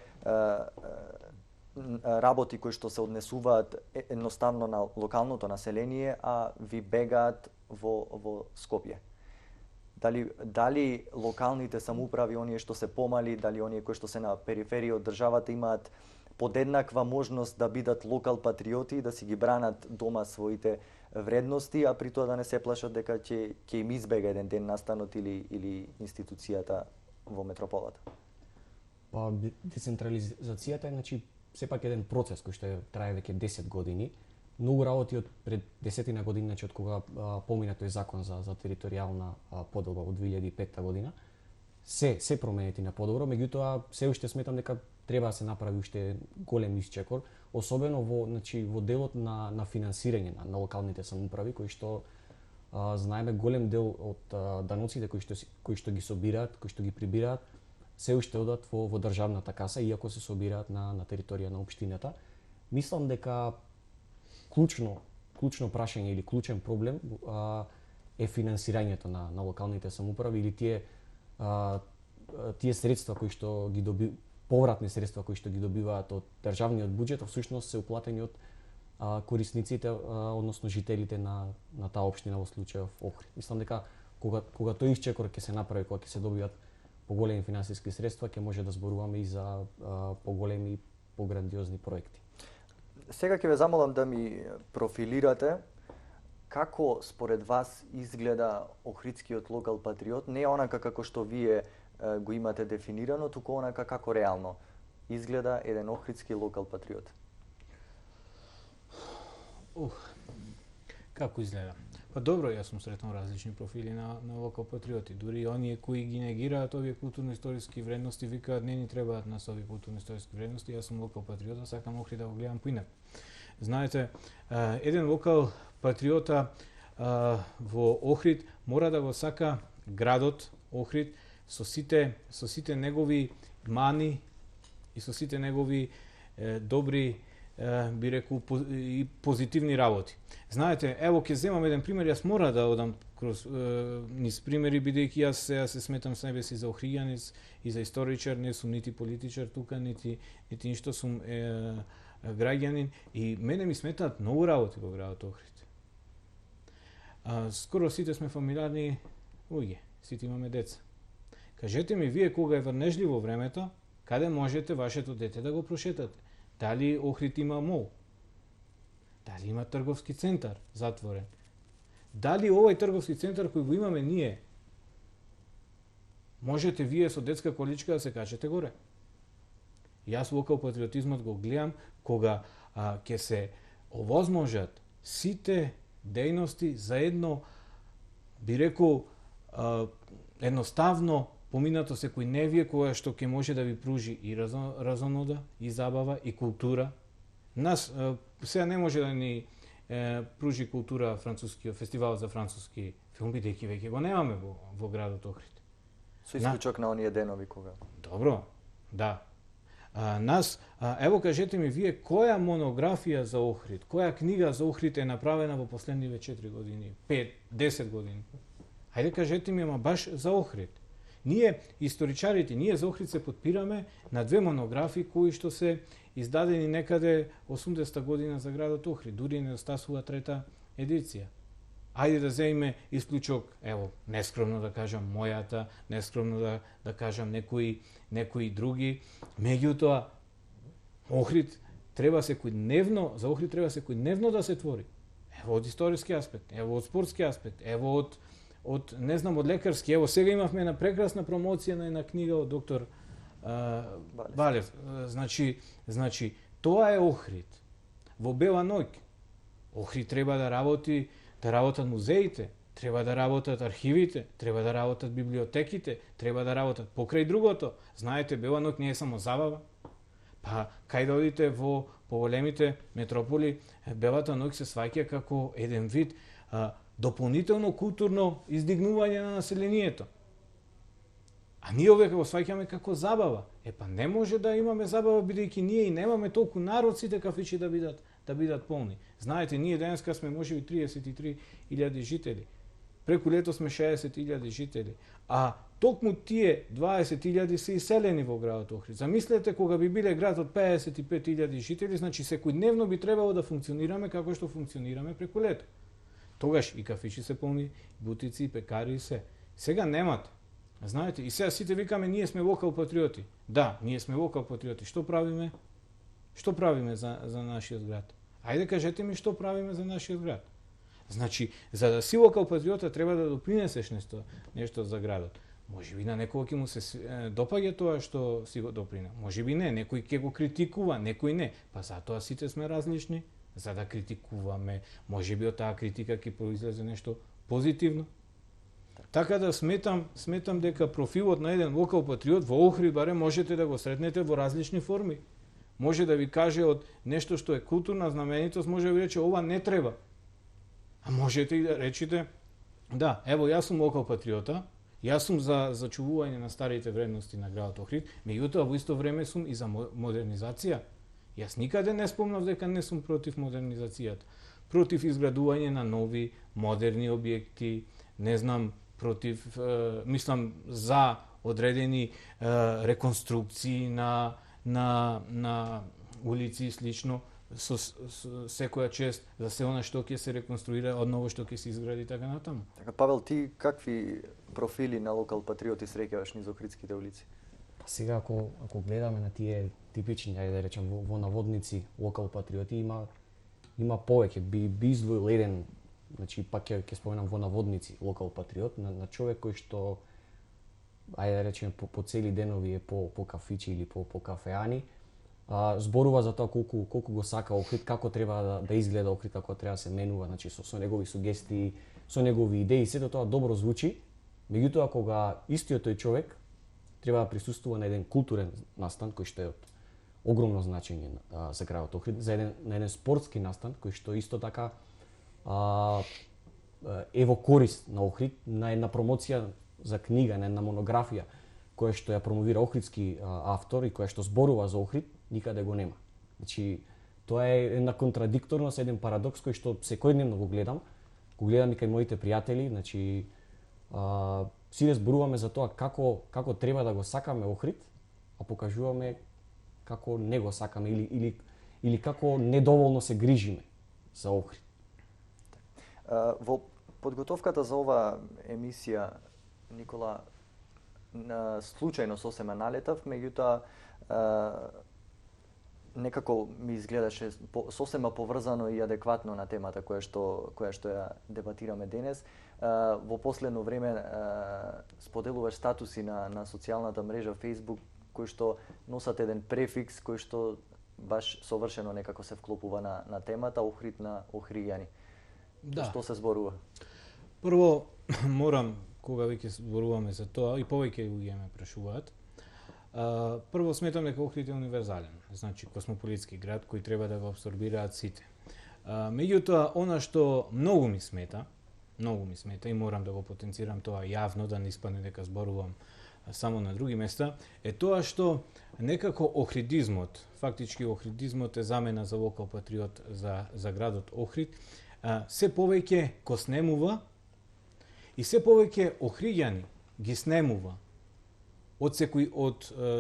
работи кои што се однесуваат едноставно на локалното население, а ви бегаат во Скопје. Дали локалните самоуправи, оние што се помали, дали оние кои што се на периферија од државата имаат подеднаква можност да бидат локал патриоти, да си ги бранат дома своите вредности, а при тоа да не се плашат дека ќе им избега еден ден настанот или институцијата во метрополата. Па децентрализацијата е сепак еден процес кој што трае веќе 10 години. Многу работи од пред 10 години, од кога помина тој закон за територијална поделба од 2005 година, се променети на подобро, меѓутоа се уште сметам дека треба да се направи уште голем исчекор, особено во делот на финансирање на локалните самоуправи, кои што знаеме голем дел од даноците кои што ги собираат, кои што ги прибираат, се уште одат во државната каса, иако се собираат на територија на општината. Мислам дека клучно прашање или клучен проблем е финансирањето на локалните самоуправи или тие средства кои што ги повратни средства кои што ги добиваат од државниот буџет, всушност се уплатени од корисниците, односно жителите на таа општина, во случајов Охрид. Мислам дека кога тој исчекор ќе се направи, кога ќе се добијат поголеми финансиски средства, ќе може да зборуваме и за поголеми, пограндиозни проекти. Сега ќе ве замолам да ми профилирате како според вас изгледа охридскиот локал патриот, не онака како што вие го имате дефинирано, туку онака како реално изгледа еден охридски локал патриот. Како изгледа? Па добро, јас сум сретнал различни профили на локал патриоти. Дури и оние кои ги негираат овие културно-историски вредности, викаат не ни требаат нас овие културно-историски вредности, јас сум локал патриот, сакам Охрид да го гледам поинак. Знаете, еден локал патриота во Охрид мора да го сака градот Охрид со сите негови мани и со сите негови добри, би рекол, и позитивни работи. Знаете, ево ќе земам еден пример, јас мора да одам кроз низ примери, бидејќи јас се сметам себе си за охриѓанец и за историчар, не сум нити политичар тука, нити ништо, сум граѓанин и мене ми сметаат многу работи во градот Охрид. Скоро сите сме фамилиарни луѓе, сите имаме деца. Кажете ми вие кога е врнежливо времето, каде можете вашето дете да го прошетате? Дали Охрид има мол? Дали има трговски центар затворен? Дали овој трговски центар кој го имаме ние, можете вие со детска количка да се качете горе? Јас локал патриотизмот го гледам кога ќе се овозможат сите дејности за едно, би рекол, едноставно поминато секојдневие кое што ќе може да ви пружи и разонода, и забава, и култура. Нас сега не може да ни пружи култура францускиот фестивал за француски филм, бидејќи веќе го немаме во градот Охрид. Со исклучок на оние денови кога. Добро, да. Нас, ево кажете ми вие, која монографија за Охрид, која книга за Охрид е направена во последниве 4 години, 5, 10 години? Хајде кажете ми, ама баш за Охрид. Ние, историчарите, ние за Охрид се подпираме на 2 монографии кои што се издадени некаде 80-та година за градот Охрид, дури не остасува 3-та едиција. Ајде да земеме исклучок, ево, нескромно да кажам мојата, нескромно да кажам некои други. Меѓутоа, Охрид треба секојдневно, за Охрид треба секојдневно да се твори. Ево од историски аспект, ево од спортски аспект, ево од не знам, од лекарски. Ево сега имавме една прекрасна промоција на една книга од доктор Балев. Значи, тоа е Охрид. Во бела ноќ. Охрид треба да работат музеите, треба да работат архивите, треба да работат библиотеките, треба да работат покрај другото. Знаете, бела ноќ не е само забава. Па, кај да одите во поголемите метрополи, белата ноќ се сваќа како еден вид дополнително културно издигнување на населението. А ние овека го сваќаме како забава. Па не може да имаме забава, бидејќи ние и немаме толку народ сите кафичи да бидат полни. Знаете, ние денеска сме можеби 33.000 жители. Преку лето сме 60.000 жители. А токму тие 20.000 се иселени во градот Охрид. Замислете кога би биле град од 55.000 жители, значи секојдневно би требало да функционираме како што функционираме преку лето. Тогаш и кафичи се полни, бутици, пекари и се. Сега немате. Знаете, и сега сите викаме ние сме локал патриоти. Да, ние сме локал патриоти. Што правиме? Што правиме за нашиот град? Ајде кажете ми што правиме за нашиот град. Значи, за да си локал патриота треба да допринесеш нешто за градот. Можеби на некој ќе му се допаѓа тоа што си го доприна. Можеби не, некој ќе го критикува, некој не. Па затоа сите сме различни, за да критикуваме. Можеби од таа критика ќе произлезе нешто позитивно. Така да сметам дека профилот на еден локал патриот во Охрид барем можете да го сретнете во различни форми. Може да ви каже од нешто што е културна знаменитост, може да ви рече ова не треба. А можете и да речете, да, ево јас сум локал патриота, јас сум за зачувување на старите вредности на градот Охрид, меѓутоа во исто време сум и за модернизација. Јас никаде не спомнав дека не сум против модернизацијата. Против изградување на нови, модерни објекти, не знам, против, мислам, за одредени реконструкции на улици и слично, со секоја чест за се она што ќе се реконструира, одново што ќе се изгради така натаму. Така, Павел, ти какви профили на локал патриоти среќаваш низ Охридските улици? Па сега ако гледаме на тие типични, ајде да речем во наводници локал патриоти, има повеќе, би издвоил еден, значи пак ќе споменам во наводници локал патриот, на човек кој што, ајде да речем, по цели денови е по кафичи или по кафеани, зборува за тоа колку го сака Охрид, како треба да изгледа Охрид, како треба да се менува, значи со негови сугестии, со негови идеи, сето тоа добро звучи. Меѓутоа кога истиот тој човек треба да присуствува на еден културен настан кој што е од огромно значење за градот Охрид, на еден спортски настан кој што исто така е во корист на Охрид, на една промоција за книга, на една монографија која што ја промовира охридски автор и која што зборува за Охрид, никаде го нема. Значи, тоа е една контрадикторност, еден парадокс кој што секојдневно го гледам и кај моите пријатели, значи сите зборуваме за тоа како треба да го сакаме Охрид, а покажуваме како не го сакаме или како недоволно се грижиме за Охрид. Во подготовката за ова емисија, Никола, случајно сосема налетав, меѓутоа некако ми изгледаше сосема поврзано и адекватно на темата која што ја дебатираме денес. Во последно време споделуваш статуси на социјалната мрежа Facebook кои што носат еден префикс кој што баш совршено некако се вклопува на темата Охрид на охријани. Да. Што се зборува? Прво морам, кога веќе зборуваме за тоа, и повеќе луѓе ме прашуваат, прво сметам дека Охрид е универзален, значи космополитски град кој треба да го абсорбираат сите. Меѓутоа, она што многу ми смета и морам да го потенцирам тоа јавно, да не испадне дека зборувам само на други места, е тоа што некако охридизмот, фактички охридизмот е замена за локал патриот за градот Охрид, се повеќе го снемува и се повеќе охриѓани ги снемува од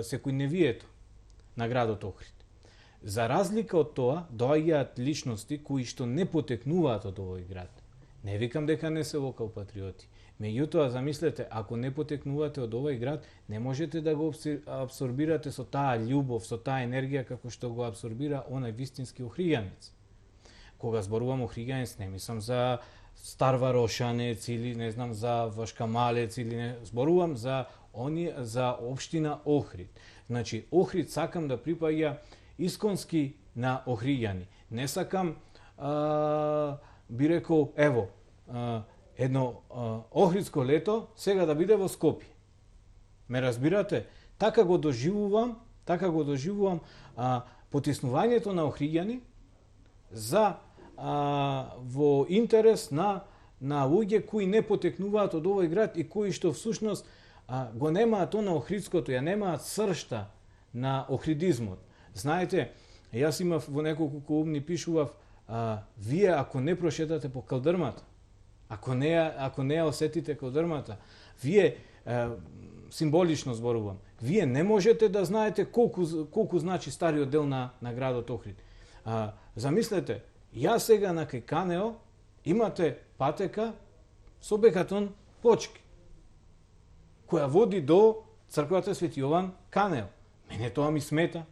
секојневието на градот Охрид. За разлика од тоа, доаѓаат личности кои што не потекнуваат од овој град. Не викам дека не се локал патриоти. Меѓутоа, замислете, ако не потекнувате од овој град, не можете да го абсорбирате со таа љубов, со таа енергија како што го абсорбира онај вистински охриѓанец. Кога зборувам охриѓанец, не мислам за Стар Варошанец или не знам за Вашкамалец или не, зборувам за општина Охрид. Значи, Охрид сакам да припаѓа исконски на охриѓани. Не сакам, би рекол, ево, едно охридско лето сега да биде во Скопје. Ме разбирате? Така го доживувам потиснувањето на охриѓани за во интерес на луѓе кои не потекнуваат од овој град и кои што всушност го немаат она охридското, ја немаат сршта на охридизмот. Знаете, јас имав во неколку колумни пишував, вие ако не прошетате по калдрмата, ако не ја осетите калдрмата, вие символично зборувам, вие не можете да знаете колку значи стариот дел на градот Охрид. Замислете, јас сега на кај Канео имате патека со бекатон плочки, која води до црквата Свети Јован Канео. Мене тоа ми смета,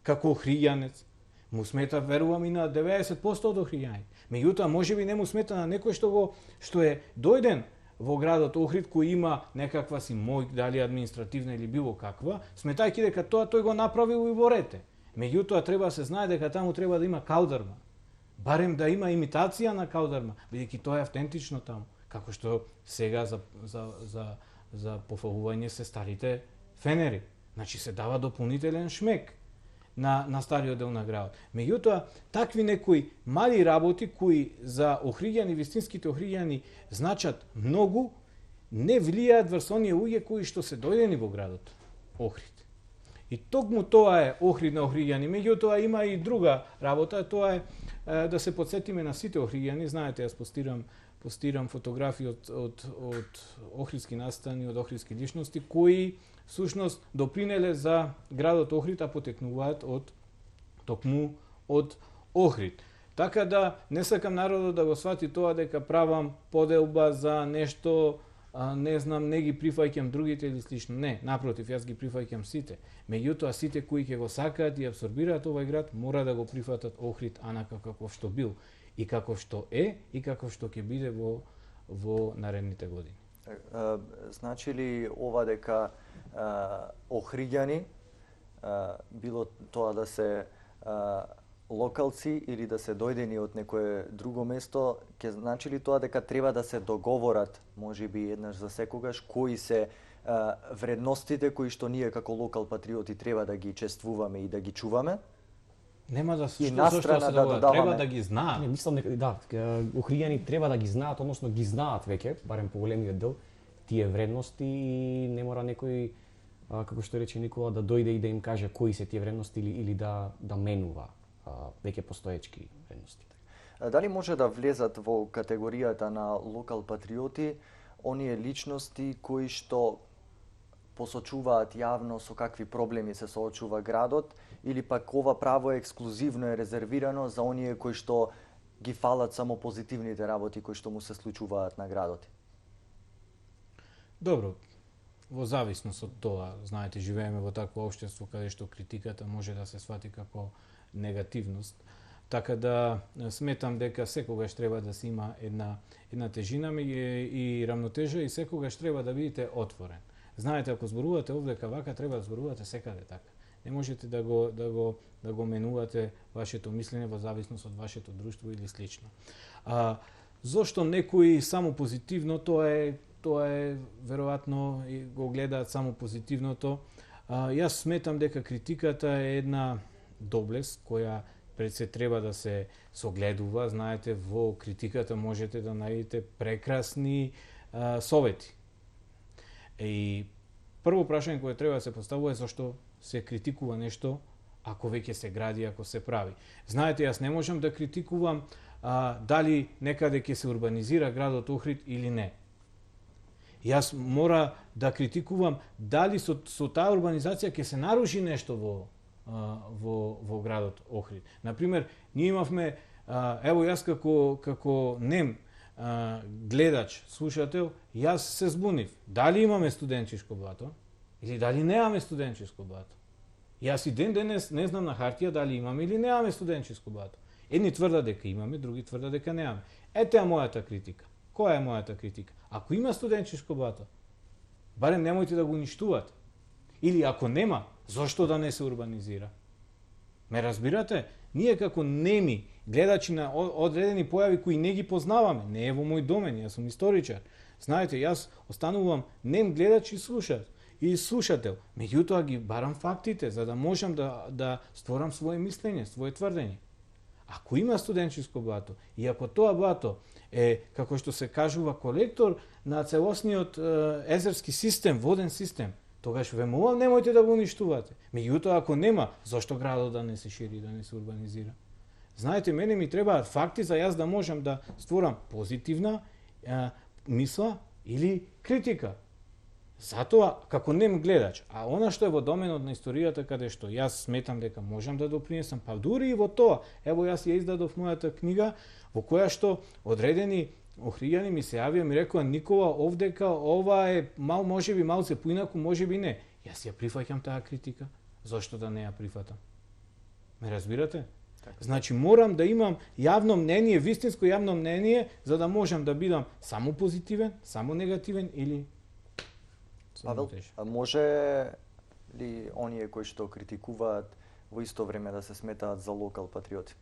како охријанец. Му смета, верувам, и на 90% од охријаните. Меѓутоа, можеби не му смета на некој што е дојден во градот Охрид, кој има некаква си мој, дали административна или било каква, сметајќи дека тоа тој го направил и во Рете. Меѓутоа, треба да се знае дека таму треба да има калдрма. Барем да има имитација на калдрма, бидејќи тоа е автентично таму. Како што сега за пофалување се старите фенери. Значи се дава дополнителен шмек на стариот дел на градот. Меѓутоа, такви некои мали работи кои за охриѓани, вистинските охриѓани значат многу, не влијаат врз оние луѓе кои што се дојдени во градот Охрид. И токму тоа е Охрид на Охриѓани. Меѓутоа има и друга работа, тоа е да се потсетиме на сите Охриѓани. Знаете, јас постирам фотографии од охридски настани, од охридски личности кои всушност допринеле за градот Охрид, а потекнуваат токму од Охрид. Така да не сакам народот да го свати тоа дека правам поделба за нешто, не знам, не ги прифаќам другите или слично. Не, напротив, јас ги прифаќам сите. Меѓутоа сите кои ќе го сакаат и абсорбираат овој град, мора да го прифатат Охрид анака каков што бил и каков што е и каков што ќе биде во наредните години. Значи ли ова дека Охриѓани, било тоа да се локалци или да се дојдени од некое друго место, ќе значи ли тоа дека треба да се договорат, можеби еднаш за секогаш, кои се вредностите кои што ние како локал патриоти треба да ги чествуваме и да ги чуваме? Нема да и настрана да додаваме. Треба да ги знаат. Не, мислам дека да, Охриѓани треба да ги знаат, односно ги знаат веќе, барем поголемиот дел, тие вредности и не мора некој, како што рече Никола, да дојде и да им каже кои се тие вредности или да менува веќе постоечки вредности. Дали може да влезат во категоријата на локал патриоти оние личности кои што посочуваат јавно со какви проблеми се соочува градот, или пак ова право е ексклузивно е резервирано за оние кои што ги фалат само позитивните работи кои што му се случуваат на градот? Добро, во зависност од тоа, знаете, живееме во такво општество каде што критиката може да се свати како негативност. Така да сметам дека секогаш треба да се има една тежина и рамнотежа и секогаш треба да бидете отворен. Знаете, ако зборувате овдека вака, треба да зборувате секаде така. Не можете да го менувате вашето мислење во зависност од вашето друштво или слично. Зошто некои само позитивно, тоа е веројатно и го гледаат само позитивното. Јас сметам дека критиката е една доблест која пред се треба да се согледува. Знаете, во критиката можете да најдете прекрасни совети. И прво прашање кое треба да се поставува е зашто се критикува нешто ако веќе се гради, ако се прави. Знаете, јас не можам да критикувам дали некаде ќе се урбанизира градот Охрид или не. Јас мора да критикувам дали со таа урбанизација ќе се наруши нешто во градот Охрид. Например, ние имавме, ево јас како нем гледач, слушател, јас се збунив. Дали имаме студенческо блато или дали немаме студенческо блато? Јас и ден денес не знам на хартија дали имаме или немаме студенческо блато. Едни тврдат дека имаме, други тврдат дека немаме. Ете е мојата критика. Која е мојата критика? Ако има студенческо блато, барем немојте да го уништувате. Или ако нема, зошто да не се урбанизира? Ме разбирате? Ние како неми гледачи на одредени појави кои не ги познаваме, не е во мој домен, јас сум историчар. Знаете, јас останувам нем гледач и слушател. Меѓутоа ги барам фактите за да можам да створам своje мислење, своje тврдење. Ако има студенческо блато и ако тоа блато е, како што се кажува, колектор на целосниот езерски систем, воден систем, тогаш ве молам немојте да го уништувате. Меѓутоа ако нема, зошто градот да не се шири, да не се урбанизира? Знаете, мене ми требаат факти за јас да можам да створам позитивна мисла или критика. Затоа, како нем гледач, а она што е во доменот на историјата, каде што јас сметам дека можам да допринесам, па дури и во тоа, ево јас ја издадов мојата книга, во која што одредени Охриѓани ми се јавија, ми рекоа, Никола, овдека ова е можеби малце поинаку, можеби не. Јас ја прифаќам таа критика, зошто да не ја прифатам? Ме разбирате? Значи, морам да имам јавно мнение, вистинско јавно мнение, за да можам да бидам само позитивен, само негативен или... Павел, може ли оние кои што критикуваат во исто време да се сметаат за локал патриоти?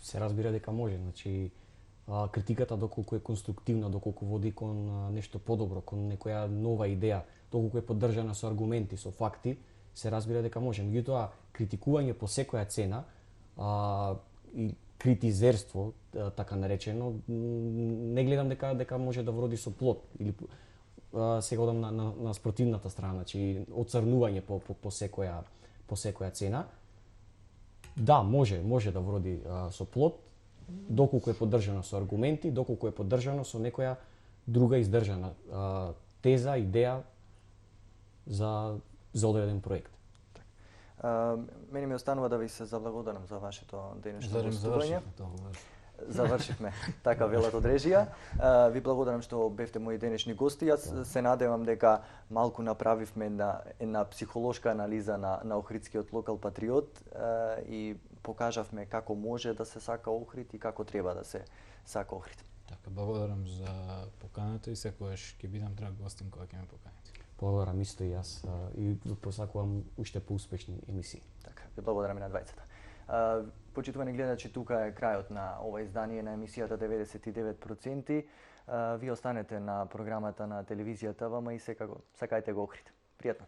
Се разбира дека може, значи критиката доколку е конструктивна, доколку води кон нешто подобро, кон некоја нова идеја, доколку е поддржана со аргументи, со факти, се разбира дека може. Меѓутоа, критикување по секоја цена и критизерство, така наречено, не гледам дека може да вроди со плод или сега одам на спротивната страна, значи оцрнување по секоја цена. Да, може да вроди со плод, доколку е поддржано со аргументи, доколку е поддржано со некоја друга издржана теза, идеја за одреден проект. Мене ми останува да ви се заблагодарам за вашето денешно гостување. Завршивме тоа. Завршивме, така велат од режија. Ви благодарам што бевте мои денешни гости. Јас се надевам дека малку направивме една психолошка анализа на охридскиот локал патриот и покажавме како може да се сака Охрид и како треба да се сака Охрид. Така, благодарам за поканата и секогаш ќе бидам драг гостин кога ќе ме поканите. Благодарам исто и јас и посакувам уште поуспешни емисии. Така, ви благодарам и на двајцата. Почитувани гледачи, тука е крајот на ова издание на емисијата 99%. Ви останете на програмата на телевизијата ВМ и секако сакајте го Охрид. Пријатно.